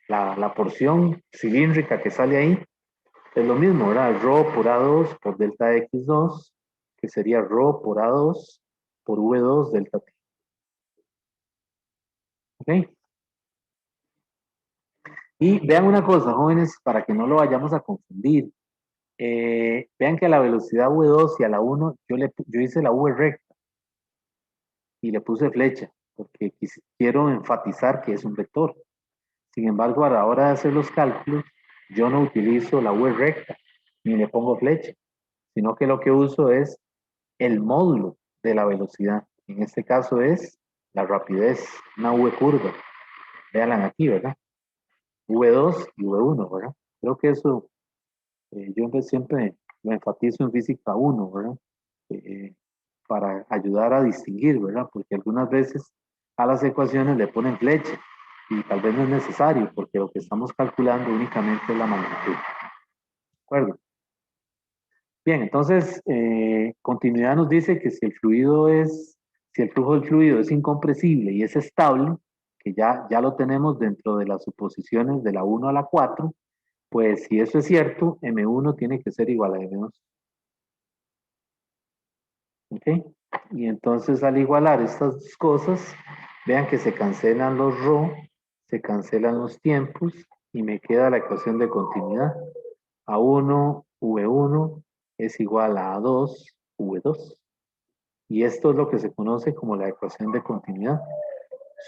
la porción cilíndrica que sale ahí, es lo mismo, ¿verdad? Rho por A2 por delta X2, que sería Rho por A2 por V2 delta T. ¿Ok? Y vean una cosa, jóvenes, para que no lo vayamos a confundir. Vean que a la velocidad V2 y a la 1, yo hice la V recta y le puse flecha, porque quiero enfatizar que es un vector. Sin embargo, a la hora de hacer los cálculos, yo no utilizo la V recta, ni le pongo flecha, sino que lo que uso es el módulo de la velocidad. En este caso es la rapidez, una V curva. Véanla aquí, ¿verdad? V2 y V1, ¿verdad? Creo que eso yo siempre lo enfatizo en física 1, ¿verdad? Eh, para ayudar a distinguir, ¿verdad? Porque algunas veces a las ecuaciones le ponen flecha y tal vez no es necesario porque lo que estamos calculando únicamente es la magnitud. ¿De acuerdo? Bien, entonces, continuidad nos dice que si el flujo del fluido es incompresible y es estable, que ya lo tenemos dentro de las suposiciones de la 1 a la 4, pues si eso es cierto, M1 tiene que ser igual a M2. ¿Ok? Y entonces al igualar estas dos cosas, vean que se cancelan los ρ, se cancelan los tiempos y me queda la ecuación de continuidad. A1, V1 es igual a A2, V2. Y esto es lo que se conoce como la ecuación de continuidad,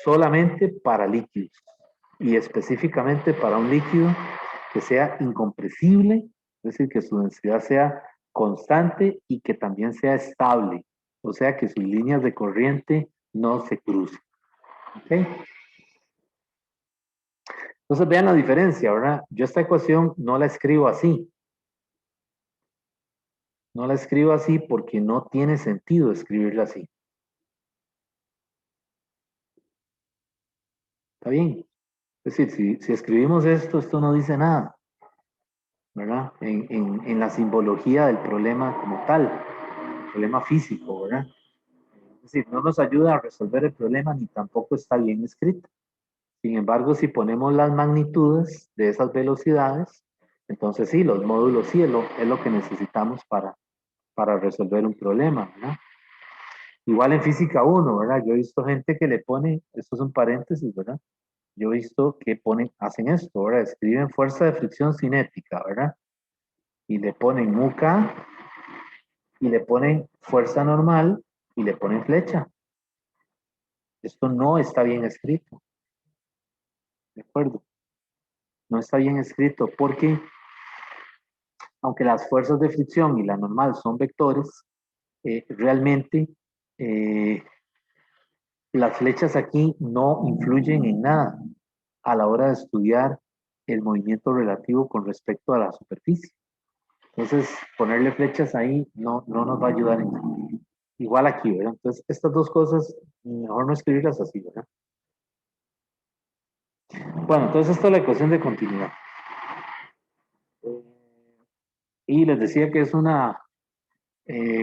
solamente para líquidos y específicamente para un líquido que sea incompresible, es decir, que su densidad sea constante y que también sea estable, o sea, que sus líneas de corriente no se crucen. ¿Ok? Entonces vean la diferencia, ¿verdad? Yo esta ecuación no la escribo así. No la escribo así porque no tiene sentido escribirla así. ¿Está bien? Es decir, si escribimos esto no dice nada, ¿verdad? En la simbología del problema como tal, el problema físico, ¿verdad? Es decir, no nos ayuda a resolver el problema ni tampoco está bien escrito. Sin embargo, si ponemos las magnitudes de esas velocidades, entonces sí, los módulos sí es lo que necesitamos para resolver un problema, ¿verdad? Igual en física 1, ¿verdad? Yo he visto gente que le pone, esto es un paréntesis, ¿verdad? Yo he visto que hacen esto, ¿verdad? Escriben fuerza de fricción cinética, ¿verdad? Y le ponen MUK y le ponen fuerza normal y le ponen flecha. Esto no está bien escrito. ¿De acuerdo? No está bien escrito porque aunque las fuerzas de fricción y la normal son vectores, realmente las flechas aquí no influyen en nada a la hora de estudiar el movimiento relativo con respecto a la superficie. Entonces, ponerle flechas ahí no nos va a ayudar en nada. Igual aquí, ¿verdad? Entonces, estas dos cosas, mejor no escribirlas así, ¿verdad? Bueno, entonces esta es la ecuación de continuidad. Y les decía que es una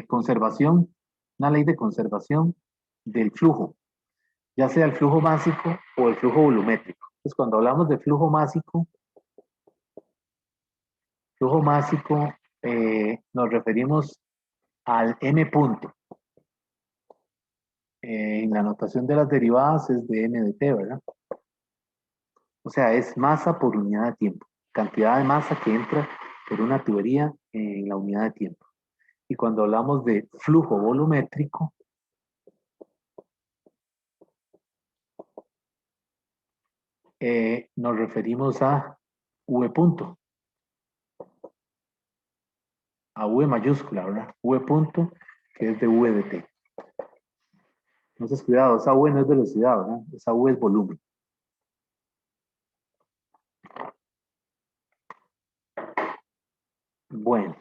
conservación, una ley de conservación del flujo, ya sea el flujo másico o el flujo volumétrico. Entonces, cuando hablamos de flujo másico nos referimos al m punto. En la notación de las derivadas es de m de t, ¿verdad? O sea, es masa por unidad de tiempo, cantidad de masa que entra por una tubería en la unidad de tiempo. Y cuando hablamos de flujo volumétrico, nos referimos a V punto, a V mayúscula, ¿verdad? V punto que es de V de T. Entonces, cuidado, esa V no es velocidad, ¿verdad? Esa V es volumen. Bueno.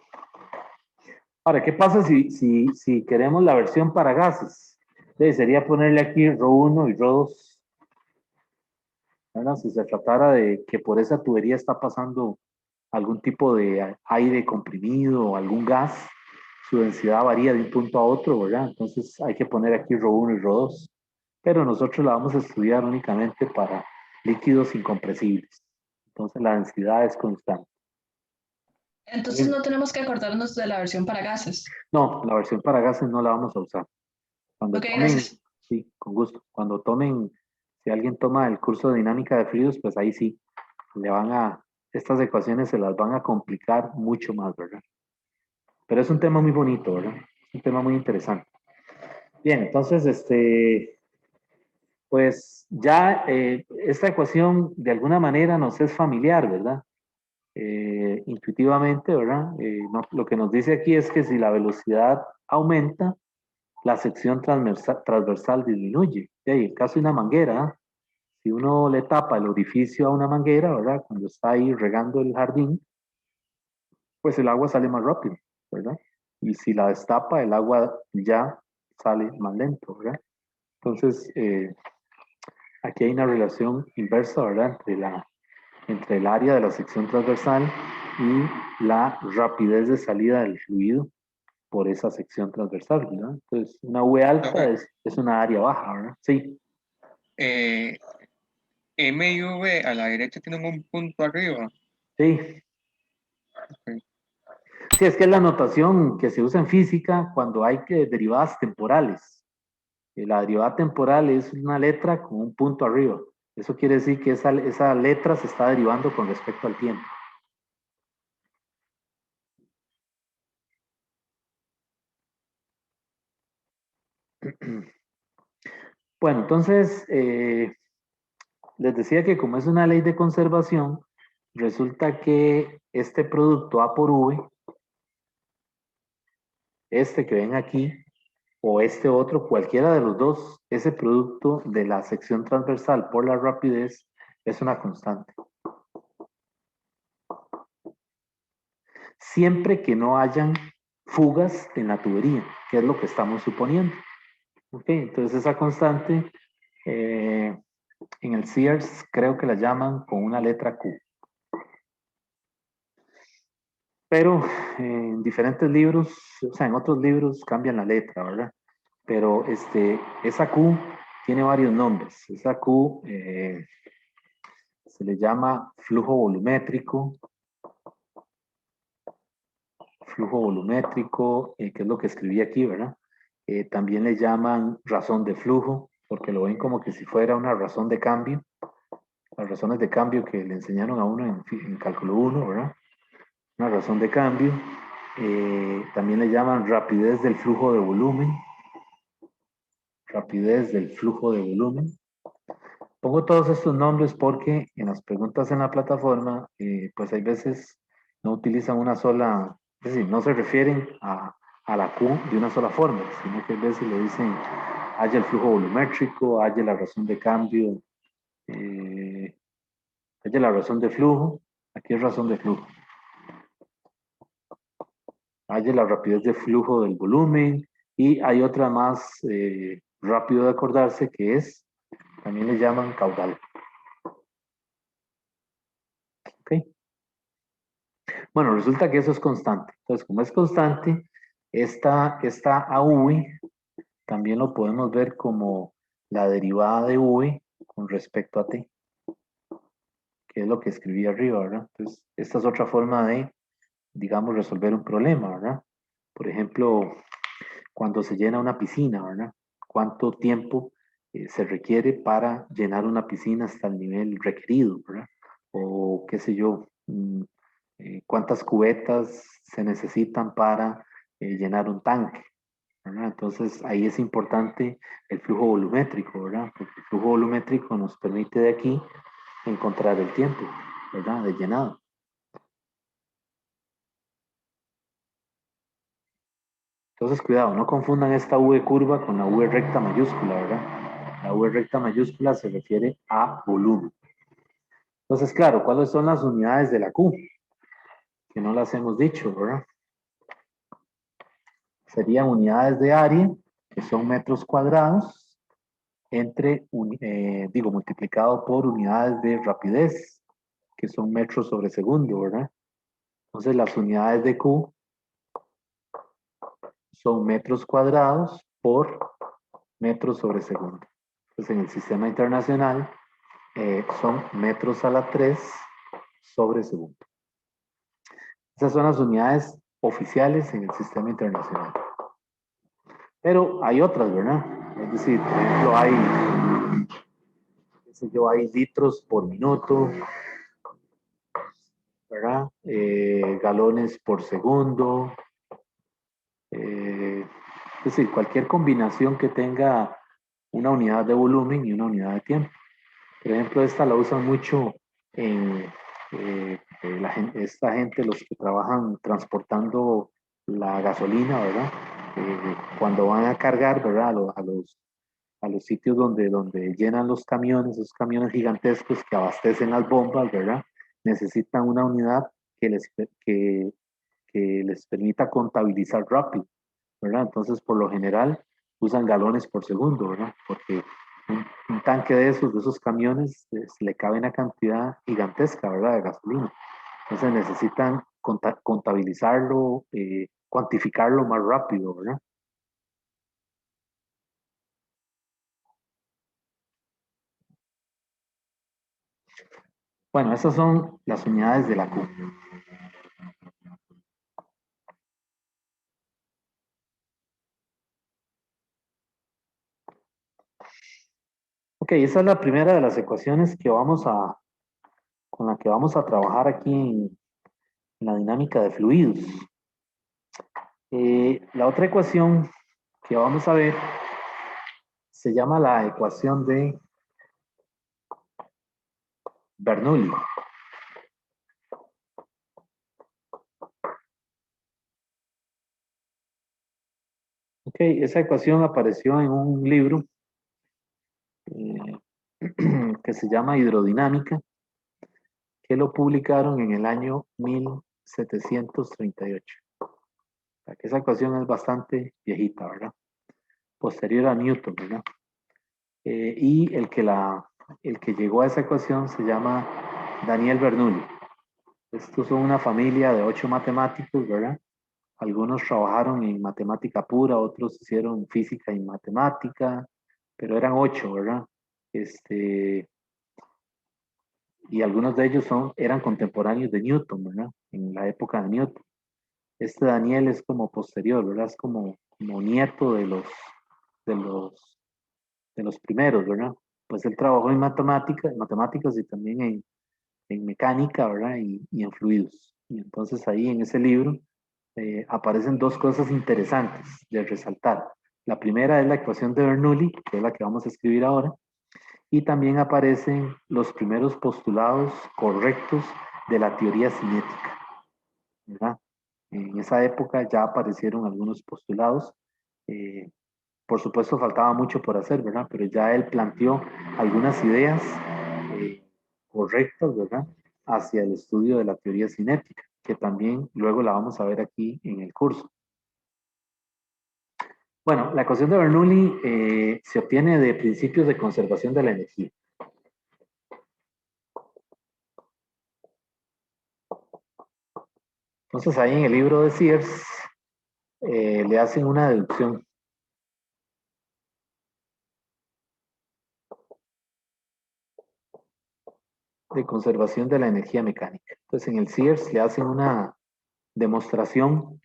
Ahora, ¿qué pasa si queremos la versión para gases? Sería ponerle aquí ρ1 y ρ2. ¿Verdad? Si se tratara de que por esa tubería está pasando algún tipo de aire comprimido o algún gas, su densidad varía de un punto a otro, ¿verdad? Entonces hay que poner aquí ρ1 y ρ2. Pero nosotros la vamos a estudiar únicamente para líquidos incompresibles. Entonces la densidad es constante. Entonces no tenemos que acordarnos de la versión para gases. No, la versión para gases no la vamos a usar. Cuando Ok, tomen, gracias. sí, con gusto. Cuando tomen, si alguien toma el curso de dinámica de fluidos, pues ahí sí, estas ecuaciones se las van a complicar mucho más, ¿verdad? Pero es un tema muy bonito, ¿verdad? Es un tema muy interesante. Bien, entonces, pues ya esta ecuación de alguna manera nos es familiar, ¿verdad? Intuitivamente, ¿verdad? Lo que nos dice aquí es que si la velocidad aumenta, la sección transversal disminuye. Y el caso de una manguera, ¿eh? Si uno le tapa el orificio a una manguera, ¿verdad? Cuando está ahí regando el jardín, pues el agua sale más rápido, ¿verdad? Y si la destapa, el agua ya sale más lento, ¿verdad? Entonces, aquí hay una relación inversa, ¿verdad? Entre el área de la sección transversal y la rapidez de salida del fluido por esa sección transversal, ¿verdad? Entonces, una V alta es una área baja, ¿verdad? Sí. M y V a la derecha tienen un punto arriba. Sí. Okay. Sí, es que es la notación que se usa en física cuando hay derivadas temporales. La derivada temporal es una letra con un punto arriba. Eso quiere decir que esa letra se está derivando con respecto al tiempo. Bueno, entonces, les decía que como es una ley de conservación, resulta que este producto A por V, este que ven aquí, o este otro, cualquiera de los dos, ese producto de la sección transversal por la rapidez es una constante. Siempre que no hayan fugas en la tubería, que es lo que estamos suponiendo. Ok, entonces esa constante en el Sears creo que la llaman con una letra Q. Pero en diferentes libros, o sea, en otros libros cambian la letra, ¿verdad? Pero esa Q tiene varios nombres. Esa Q se le llama flujo volumétrico, que es lo que escribí aquí, ¿verdad? También le llaman razón de flujo, porque lo ven como que si fuera una razón de cambio. Las razones de cambio que le enseñaron a uno en cálculo 1, ¿verdad? Una razón de cambio. También le llaman rapidez del flujo de volumen. Rapidez del flujo de volumen. Pongo todos estos nombres porque en las preguntas en la plataforma, pues hay veces no utilizan una sola, es decir, no se refieren a la Q de una sola forma, sino que a veces le dicen, haya el flujo volumétrico, haya la razón de cambio, haya la razón de flujo, aquí es razón de flujo. Haya la rapidez de flujo del volumen y hay otra más rápido de acordarse que es, también le llaman caudal. ¿Ok? Bueno, resulta que eso es constante. Entonces, como es constante, esta AV también lo podemos ver como la derivada de V con respecto a T, que es lo que escribí arriba, ¿verdad? Entonces, esta es otra forma de, digamos, resolver un problema, ¿verdad? Por ejemplo, cuando se llena una piscina, ¿verdad? ¿Cuánto tiempo se requiere para llenar una piscina hasta el nivel requerido, ¿verdad? O qué sé yo, cuántas cubetas se necesitan para llenar un tanque, ¿verdad? Entonces ahí es importante el flujo volumétrico, ¿verdad? Porque el flujo volumétrico nos permite de aquí encontrar el tiempo, ¿verdad? De llenado. Entonces, cuidado, no confundan esta V curva con la V recta mayúscula, ¿verdad? La V recta mayúscula se refiere a volumen. Entonces, claro, ¿cuáles son las unidades de la Q? Que no las hemos dicho, ¿verdad? Serían unidades de área, que son metros cuadrados, multiplicado por unidades de rapidez, que son metros sobre segundo, ¿verdad? Entonces, las unidades de Q son metros cuadrados por metros sobre segundo. Entonces, en el sistema internacional son metros a la 3 sobre segundo. Esas son las unidades oficiales en el sistema internacional. Pero hay otras, ¿verdad? Es decir, por ejemplo, hay litros por minuto, ¿verdad? Galones por segundo. Es decir, cualquier combinación que tenga una unidad de volumen y una unidad de tiempo. Por ejemplo, esta la usan mucho en esta gente, los que trabajan transportando la gasolina, ¿verdad? Cuando van a cargar, ¿verdad? A los sitios donde llenan los camiones, esos camiones gigantescos que abastecen las bombas, ¿verdad? Necesitan una unidad que les permita contabilizar rápido, ¿verdad? Entonces, por lo general, usan galones por segundo, ¿verdad? Porque un tanque de esos camiones, le cabe una cantidad gigantesca, ¿verdad? De gasolina. Entonces necesitan contabilizarlo, cuantificarlo más rápido, ¿verdad? Bueno, esas son las unidades de la Q. Ok, esa es la primera de las ecuaciones con la que vamos a trabajar aquí en la dinámica de fluidos. La otra ecuación que vamos a ver se llama la ecuación de Bernoulli. Ok, esa ecuación apareció en un libro que se llama Hidrodinámica, que lo publicaron en el año 1738. O sea, que esa ecuación es bastante viejita, ¿verdad? Posterior a Newton, ¿verdad? Y el que llegó a esa ecuación se llama Daniel Bernoulli. Estos son una familia de 8 matemáticos, ¿verdad? Algunos trabajaron en matemática pura, otros hicieron física y matemática, pero eran 8, ¿verdad? Y algunos de ellos eran contemporáneos de Newton, ¿verdad? En la época de Newton. Este Daniel es como posterior, ¿verdad? Es como nieto de los primeros, ¿verdad? Pues él trabajó en matemáticas y también en mecánica, ¿verdad? Y en fluidos. Y entonces ahí en ese libro aparecen dos cosas interesantes de resaltar. La primera es la ecuación de Bernoulli, que es la que vamos a escribir ahora, y también aparecen los primeros postulados correctos de la teoría cinética, ¿verdad? En esa época ya aparecieron algunos postulados. eh, por supuesto, faltaba mucho por hacer, ¿verdad? Pero ya él planteó algunas ideas eh, correctas, ¿verdad? Hacia el estudio de la teoría cinética, que también luego la vamos a ver aquí en el curso. Bueno, la ecuación de Bernoulli se obtiene de principios de conservación de la energía. Entonces ahí en el libro de Sears le hacen una deducción. De conservación de la energía mecánica. Entonces en el Sears le hacen una demostración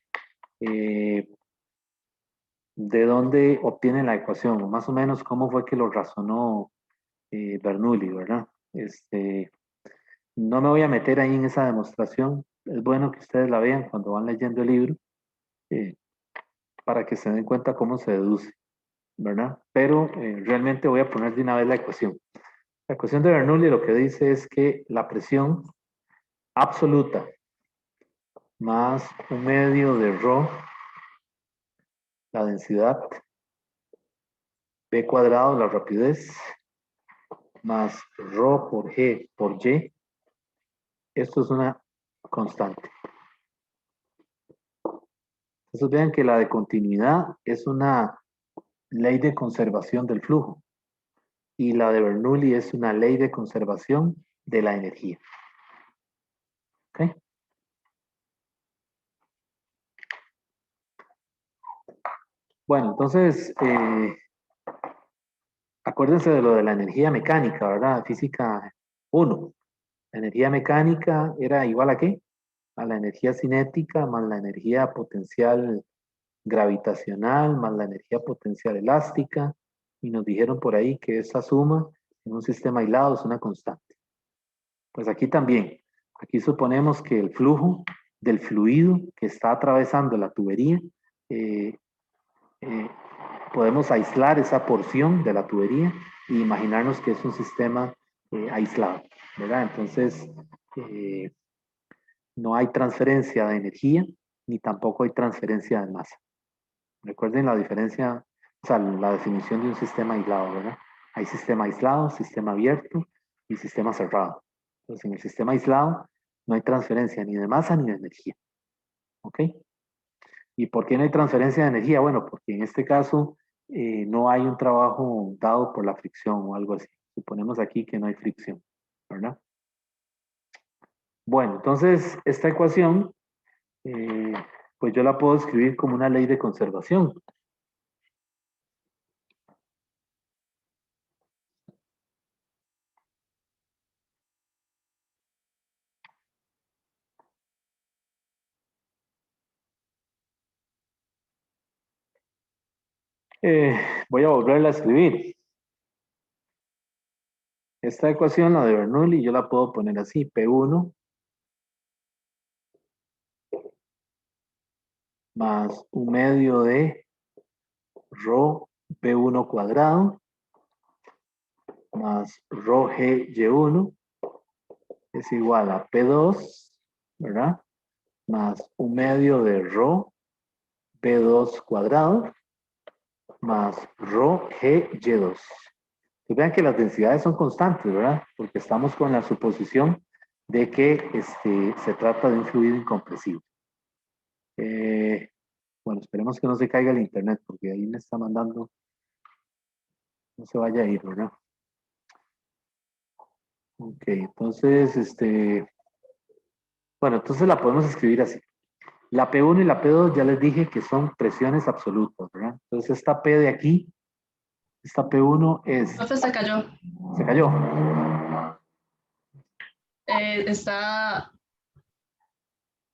de dónde obtienen la ecuación, o más o menos cómo fue que lo razonó Bernoulli, ¿verdad? No me voy a meter ahí en esa demostración. Es bueno que ustedes la vean cuando van leyendo el libro eh, para que se den cuenta cómo se deduce, ¿verdad? Pero realmente voy a poner de una vez la ecuación. La ecuación de Bernoulli lo que dice es que la presión absoluta más un medio de ρ la densidad, p cuadrado, la rapidez, más rho por g por y. Esto es una constante. Entonces vean que la de continuidad es una ley de conservación del flujo y la de Bernoulli es una ley de conservación de la energía. ¿Ok? Bueno, entonces, acuérdense de lo de la energía mecánica, ¿verdad? Física 1. La energía mecánica era igual a ¿qué? A la energía cinética más la energía potencial gravitacional más la energía potencial elástica. Y nos dijeron por ahí que esa suma en un sistema aislado es una constante. Pues aquí también. Aquí suponemos que el flujo del fluido que está atravesando la tubería, eh, podemos aislar esa porción de la tubería e imaginarnos que es un sistema aislado, ¿verdad? Entonces, no hay transferencia de energía ni tampoco hay transferencia de masa. Recuerden la diferencia, o sea, la definición de un sistema aislado, ¿verdad? Hay sistema aislado, sistema abierto y sistema cerrado. Entonces, en el sistema aislado no hay transferencia ni de masa ni de energía. ¿Ok? ¿Y por qué no hay transferencia de energía? Bueno, porque en este caso no hay un trabajo dado por la fricción o algo así. Suponemos aquí que no hay fricción, ¿verdad? Bueno, entonces esta ecuación, pues yo la puedo escribir como una ley de conservación. Voy a volverla a escribir. Esta ecuación, la de Bernoulli, yo la puedo poner así, P1 más un medio de rho P1 cuadrado más rho G Y1 es igual a P2, ¿verdad? Más un medio de rho P2 cuadrado más rho G Y2. Y vean que las densidades son constantes, ¿verdad? Porque estamos con la suposición de que se trata de un fluido incompresible. Bueno, esperemos que no se caiga el internet, porque ahí me está mandando, no se vaya a ir, ¿verdad? Ok, entonces, bueno, entonces la podemos escribir así. La P1 y la P2 ya les dije que son presiones absolutas, ¿verdad? Entonces esta P de aquí, esta P1 es... Profe, se cayó. Se cayó.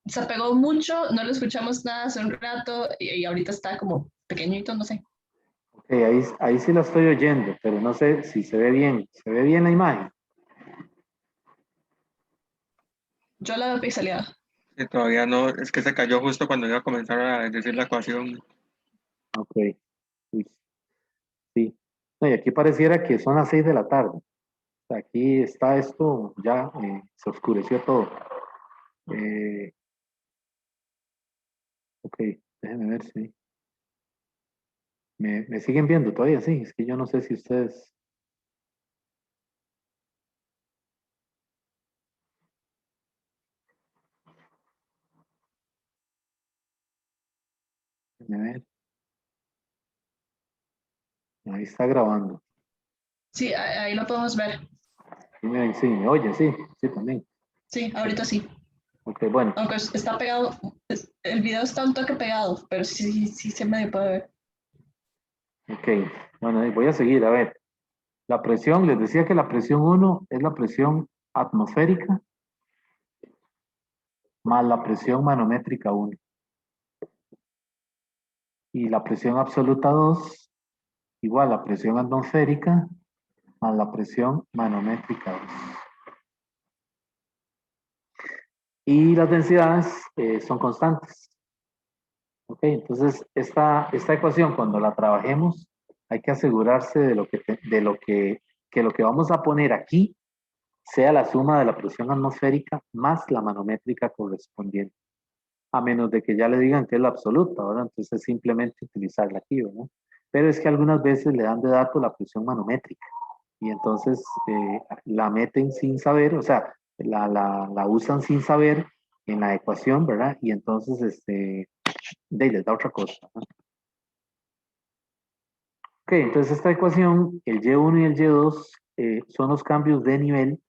Se pegó mucho, no lo escuchamos nada hace un rato y ahorita está como pequeñito, no sé. Ok, ahí sí la estoy oyendo, pero no sé si se ve bien. ¿Se ve bien la imagen? Yo la veo pixeleada. Que todavía no, es que se cayó justo cuando iba a comenzar a decir la ecuación. Ok. Uy, sí. No, y aquí pareciera que son las 6 de la tarde. O sea, aquí está esto, ya se oscureció todo. Ok, déjenme ver si... ¿Me siguen viendo todavía? Sí, es que yo no sé si ustedes... Déjenme ver. Ahí está grabando. Sí, ahí lo podemos ver. Sí, me oyen, sí, sí, también. Sí, ahorita sí. Ok, bueno. Aunque está pegado, el video está un toque pegado, pero sí se me puede ver. Ok, bueno, voy a seguir, a ver. La presión, les decía que la presión 1 es la presión atmosférica más la presión manométrica 1. Y la presión absoluta 2 igual a presión atmosférica más la presión manométrica 2. Y las densidades son constantes. Ok, entonces esta ecuación cuando la trabajemos hay que asegurarse que lo que vamos a poner aquí sea la suma de la presión atmosférica más la manométrica correspondiente. a menos de que ya le digan que es la absoluta, ¿verdad? Entonces simplemente utilizarla aquí, ¿verdad? Pero es que algunas veces le dan de dato la presión manométrica y entonces la meten sin saber, o sea, la usan sin saber en la ecuación, ¿verdad? Y entonces les da otra cosa, ¿no? Ok, entonces esta ecuación, el Y1 y el Y2 son los cambios de nivel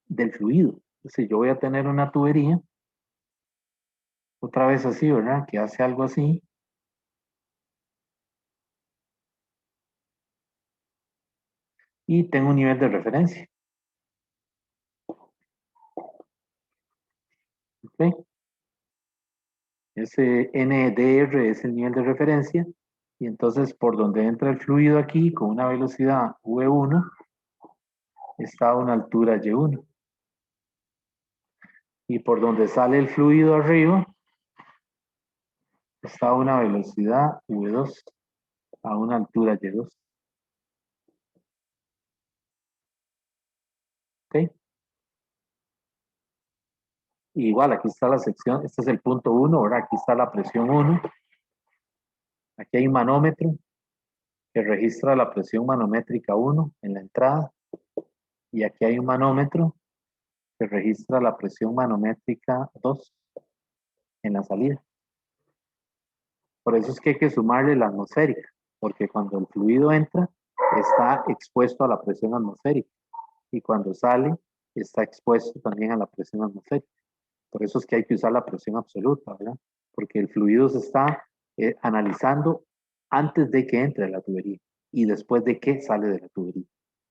del fluido. Entonces yo voy a tener una tubería, otra vez así, ¿verdad? Que hace algo así. Y tengo un nivel de referencia. ¿Ok? Ese NDR es el nivel de referencia. Y entonces por donde entra el fluido aquí con una velocidad V1 está a una altura Y1. Y por donde sale el fluido arriba está a una velocidad V2 a una altura Y2. ¿Ok? Y igual aquí está la sección, este es el punto 1, ahora aquí está la presión 1. Aquí hay un manómetro que registra la presión manométrica 1 en la entrada. Y aquí hay un manómetro que registra la presión manométrica 2 en la salida. Por eso es que hay que sumarle la atmosférica, porque cuando el fluido entra, está expuesto a la presión atmosférica. Y cuando sale, está expuesto también a la presión atmosférica. Por eso es que hay que usar la presión absoluta, ¿verdad? Porque el fluido se está analizando antes de que entre a la tubería y después de que sale de la tubería.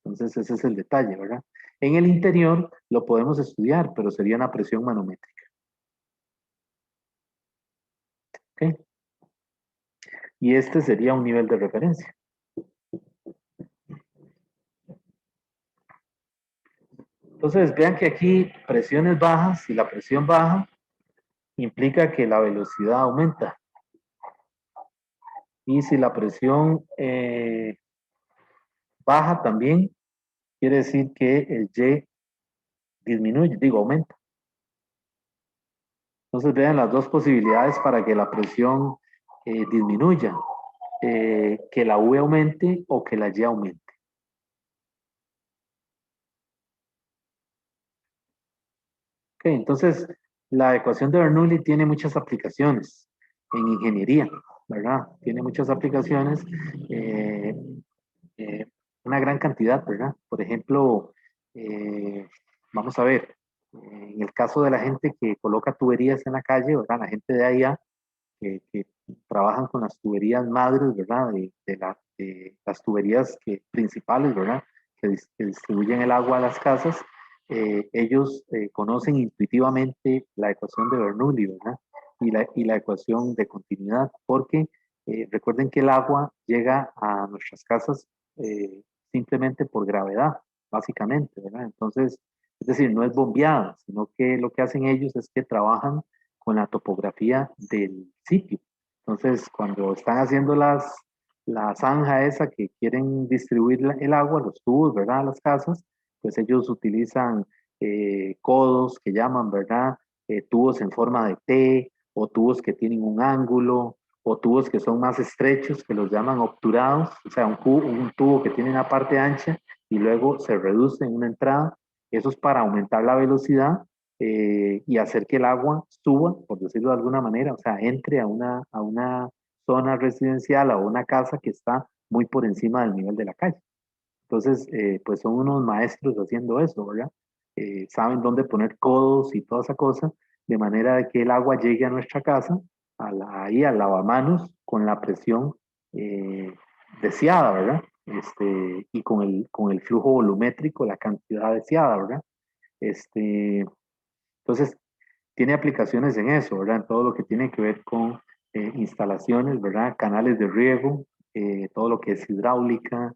Entonces ese es el detalle, ¿verdad? En el interior lo podemos estudiar, pero sería una presión manométrica. ¿Ok? Y este sería un nivel de referencia. Entonces vean que aquí presiones bajas y la presión baja implica que la velocidad aumenta. Y si la presión baja también, quiere decir que el Y disminuye, digo, aumenta. Entonces vean las dos posibilidades para que la presión disminuya, que la V aumente o que la Y aumente. Ok, entonces la ecuación de Bernoulli tiene muchas aplicaciones en ingeniería, ¿verdad? Tiene muchas aplicaciones, eh, eh, una gran cantidad, ¿verdad? Por ejemplo, eh, vamos a ver, en el caso de la gente que coloca tuberías en la calle, ¿verdad? La gente de allá que trabajan con las tuberías madres, ¿verdad? De las tuberías principales, ¿verdad? Que distribuyen el agua a las casas, ellos conocen intuitivamente la ecuación de Bernoulli, ¿verdad? Y la ecuación de continuidad, porque recuerden que el agua llega a nuestras casas simplemente por gravedad, básicamente, ¿verdad? Entonces, es decir, no es bombeada, sino que lo que hacen ellos es que trabajan con la topografía del sitio. Entonces, cuando están haciendo la zanja esa que quieren distribuir el agua, los tubos, ¿verdad? A las casas, pues ellos utilizan codos que llaman, ¿verdad? Tubos en forma de T o tubos que tienen un ángulo o tubos que son más estrechos que los llaman obturados, o sea, un tubo que tiene una parte ancha y luego se reduce en una entrada. Eso es para aumentar la velocidad y hacer que el agua suba, por decirlo de alguna manera, o sea, entre a una zona residencial, a una casa que está muy por encima del nivel de la calle. Entonces, pues son unos maestros haciendo eso, ¿verdad? Saben dónde poner codos y toda esa cosa, de manera de que el agua llegue a nuestra casa, ahí al lavamanos, con la presión deseada, ¿verdad? Y con el flujo volumétrico, la cantidad deseada, ¿verdad? Entonces, tiene aplicaciones en eso, ¿verdad? En todo lo que tiene que ver con instalaciones, ¿verdad? Canales de riego, todo lo que es hidráulica,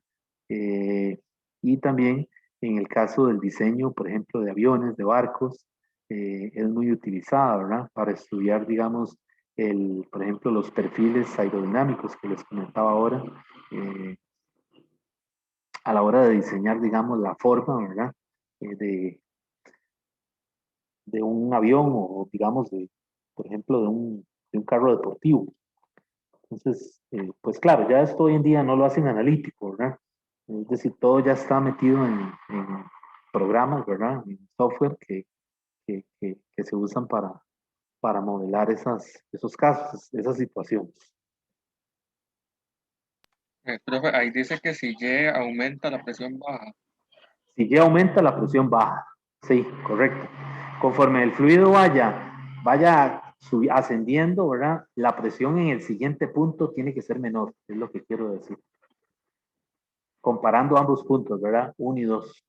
eh, y también en el caso del diseño, por ejemplo, de aviones, de barcos, es muy utilizada, ¿verdad? Para estudiar, digamos, por ejemplo, los perfiles aerodinámicos que les comentaba ahora, eh, a la hora de diseñar, digamos, la forma, ¿verdad? De un avión o digamos por ejemplo, de un carro deportivo. Entonces, pues claro, ya esto hoy en día no lo hacen analítico, ¿verdad? Es decir, todo ya está metido en programas, ¿verdad? En software que se usan para modelar esos casos, esas situaciones. Profe, ahí dice que si Y aumenta la presión baja. Si Y aumenta, la presión baja. Sí, correcto. Conforme el fluido vaya ascendiendo, ¿verdad? La presión en el siguiente punto tiene que ser menor, es lo que quiero decir. Comparando ambos puntos, ¿verdad? 1 y 2.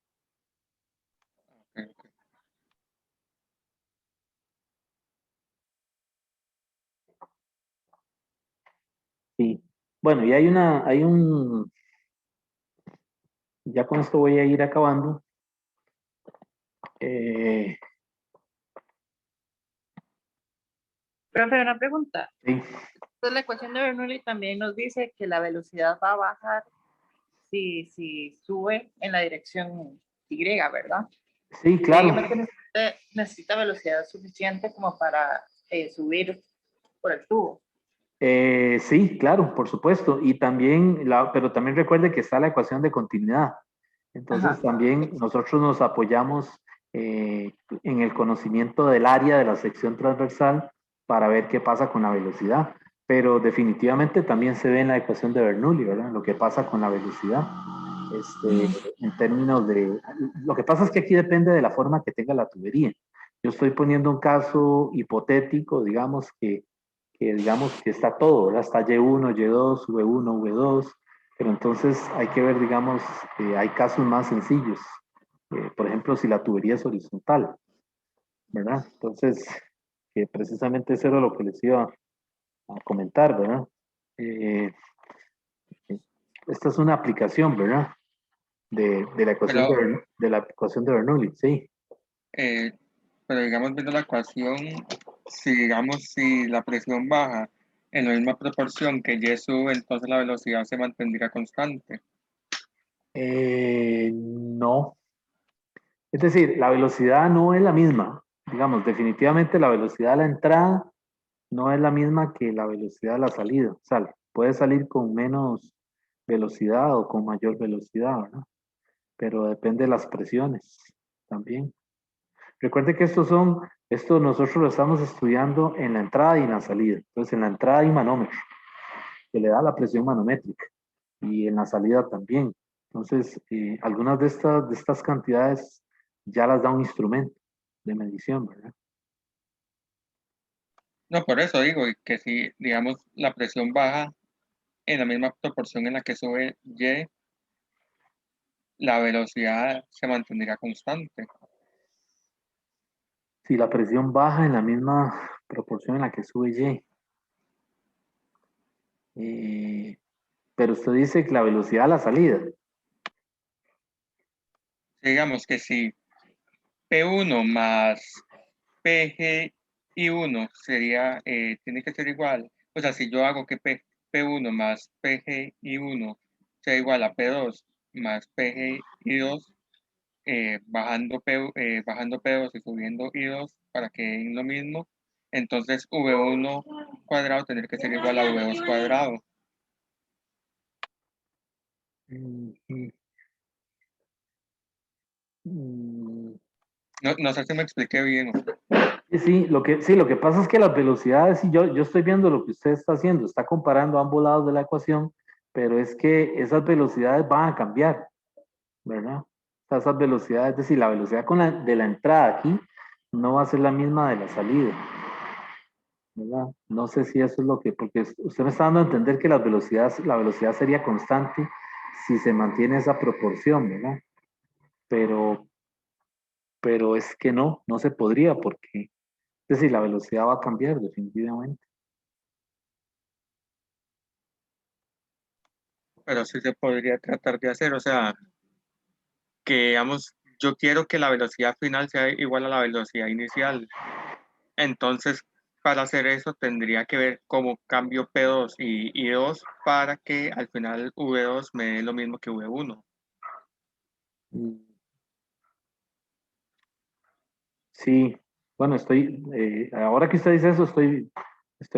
Ok, ok. Sí. Bueno, y ya con esto voy a ir acabando. Eh, Profe, una pregunta. sí, Entonces, la ecuación de Bernoulli también nos dice que la velocidad va a bajar si sube en la dirección Y, ¿verdad? sí, Y claro. dígame que necesita velocidad suficiente como para subir por el tubo. Sí, claro, por supuesto. Y también, pero también recuerde que está la ecuación de continuidad. Entonces Ajá. también nosotros nos apoyamos en el conocimiento del área de la sección transversal para ver qué pasa con la velocidad. Pero definitivamente también se ve en la ecuación de Bernoulli, ¿verdad? Lo que pasa con la velocidad. En términos de... Lo que pasa es que aquí depende de la forma que tenga la tubería. Yo estoy poniendo un caso hipotético, digamos digamos que está todo, ¿verdad? Está Y1, Y2, V1, V2, pero entonces hay que ver, digamos, hay casos más sencillos. Por ejemplo, si la tubería es horizontal, ¿verdad? Entonces, que precisamente eso era lo que les iba a comentar, ¿verdad? Eh, Esta es una aplicación, ¿verdad? De la ecuación Pero, de la ecuación de Bernoulli, sí. eh, pero digamos, viendo la ecuación, si la presión baja en la misma proporción que Y sube, entonces la velocidad se mantendría constante. No. Es decir, la velocidad no es la misma. Digamos, definitivamente la velocidad de la entrada no es la misma que la velocidad de la salida. O sea, puede salir con menos velocidad o con mayor velocidad, ¿verdad? Pero depende de las presiones también. Recuerde que esto nosotros lo estamos estudiando en la entrada y en la salida. Entonces, en la entrada hay manómetro, que le da la presión manométrica, y en la salida también. Entonces, algunas de estas cantidades ya las da un instrumento de medición, ¿verdad? No, por eso digo que si, digamos, la presión baja en la misma proporción en la que sube Y, la velocidad se mantendría constante. Si la presión baja en la misma proporción en la que sube Y, pero usted dice que la velocidad a la salida. Digamos que si P1 más PGI1 sería, tiene que ser igual. O sea, si yo hago que P1 más PGI1 sea igual a P2 más PGI2, bajando P2 y subiendo I2 para que den lo mismo, entonces V1 cuadrado tendría que ser igual a V2 cuadrado. Mm, mm, mm. No sé si me expliqué bien. Sí, lo que pasa es que las velocidades, y yo estoy viendo lo que usted está haciendo, está comparando ambos lados de la ecuación, pero es que esas velocidades van a cambiar, ¿verdad? O sea, esas velocidades, es decir, la velocidad de la entrada aquí no va a ser la misma de la salida, ¿verdad? No sé si eso es lo que, porque usted me está dando a entender que la velocidad sería constante si se mantiene esa proporción, ¿verdad? Pero, pero es que no se podría porque, es decir, la velocidad va a cambiar definitivamente. Pero sí se podría tratar de hacer, o sea, que digamos, yo quiero que la velocidad final sea igual a la velocidad inicial. Entonces, para hacer eso tendría que ver cómo cambio P2 y I2 para que al final V2 me dé lo mismo que V1. Mm, sí, Bueno, ahora que usted dice eso, estoy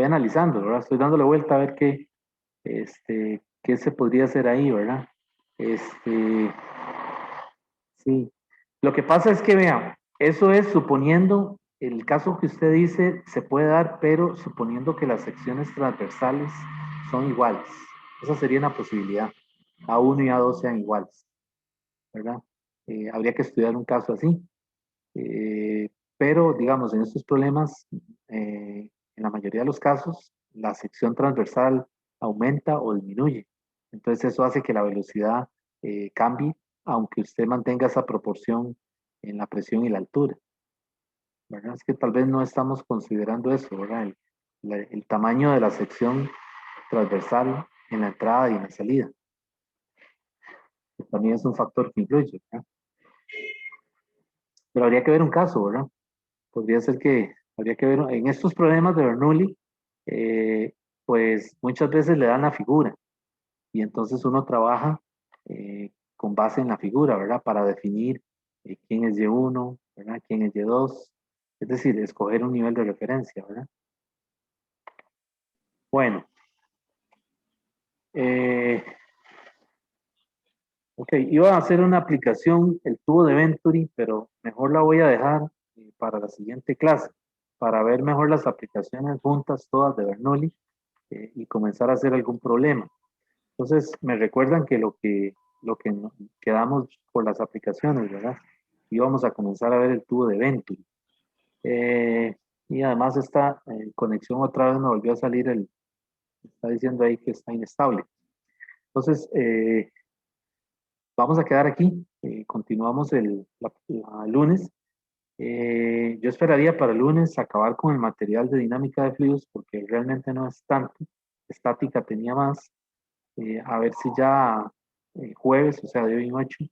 analizando, ¿verdad? Estoy dándole vuelta a ver qué se podría hacer ahí, ¿verdad? Sí. Lo que pasa es que, vean, eso es suponiendo, el caso que usted dice se puede dar, pero suponiendo que las secciones transversales son iguales. Esa sería una posibilidad. A1 y A2 sean iguales, ¿verdad? Habría que estudiar un caso así. Pero, digamos, en estos problemas, en la mayoría de los casos, la sección transversal aumenta o disminuye. Entonces, eso hace que la velocidad cambie, aunque usted mantenga esa proporción en la presión y la altura. ¿Verdad? Es que tal vez no estamos considerando eso, ¿verdad? El tamaño de la sección transversal en la entrada y en la salida. Que también es un factor que influye, ¿verdad? Pero habría que ver un caso, ¿verdad? Podría ser que habría que ver en estos problemas de Bernoulli, pues muchas veces le dan la figura y entonces uno trabaja con base en la figura, ¿verdad? Para definir quién es Y1, ¿verdad? Quién es Y2, es decir, escoger un nivel de referencia, ¿verdad? Bueno, ok, iba a hacer una aplicación, el tubo de Venturi, pero mejor la voy a dejar para la siguiente clase, para ver mejor las aplicaciones juntas todas de Bernoulli y comenzar a hacer algún problema. Entonces, me recuerdan que quedamos por las aplicaciones, ¿verdad? Íbamos a comenzar a ver el tubo de Venturi. Y además esta conexión otra vez me volvió a salir está diciendo ahí que está inestable. Entonces, vamos a quedar aquí. Continuamos el lunes. Yo esperaría para el lunes acabar con el material de dinámica de fluidos porque realmente no es tanto. Estática tenía más. A ver si ya jueves, o sea, de hoy en 8,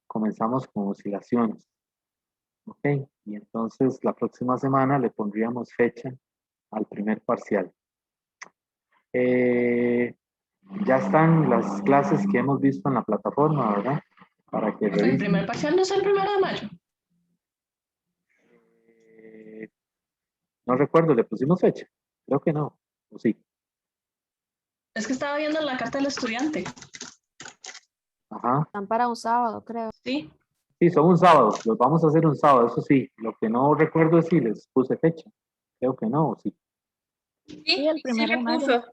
comenzamos con oscilaciones. Ok, y entonces la próxima semana le pondríamos fecha al primer parcial. Ya están las clases que hemos visto en la plataforma, ¿verdad? Para que El revisen. primer parcial no es el 1 de mayo. No recuerdo, ¿le pusimos fecha? Creo que no, o sí. Es que estaba viendo la carta del estudiante. Ajá. Están para un sábado, creo. Sí. Sí, son un sábado, los vamos a hacer un sábado, eso sí. Lo que no recuerdo es si les puse fecha. Creo que no, o sí. Sí, el Sí, primero le de mayo. puso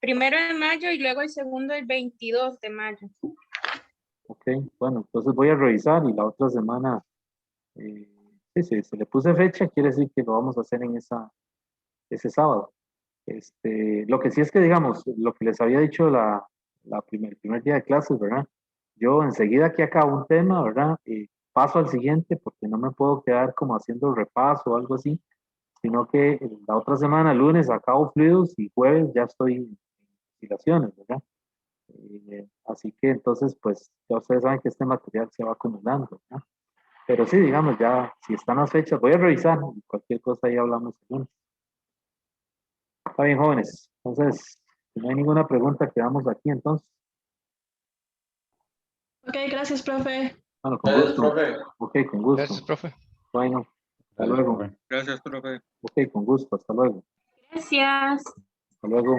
1 de mayo y luego el segundo el 22 de mayo. Ok, bueno, entonces voy a revisar y la otra semana, sí, se le puse fecha, quiere decir que lo vamos a hacer en ese sábado. Lo que sí es que, digamos, lo que les había dicho el primer día de clases, ¿verdad? Yo enseguida que acabo un tema, ¿verdad? Paso al siguiente porque no me puedo quedar como haciendo repaso o algo así, sino que la otra semana, lunes, acabo fluidos y jueves ya estoy en oscilaciones, ¿verdad? Así que entonces, pues ya ustedes saben que este material se va acumulando, ¿no? Pero sí, digamos, ya, si están las fechas, voy a revisar y cualquier cosa ahí hablamos el lunes. Está bien, jóvenes. Entonces, si no hay ninguna pregunta, quedamos aquí entonces. Ok, gracias, profe. Bueno, con gusto. Ok, con gusto. Gracias, profe. Bueno, hasta luego. Gracias, profe. Ok, con gusto. Hasta luego. Gracias. Hasta luego.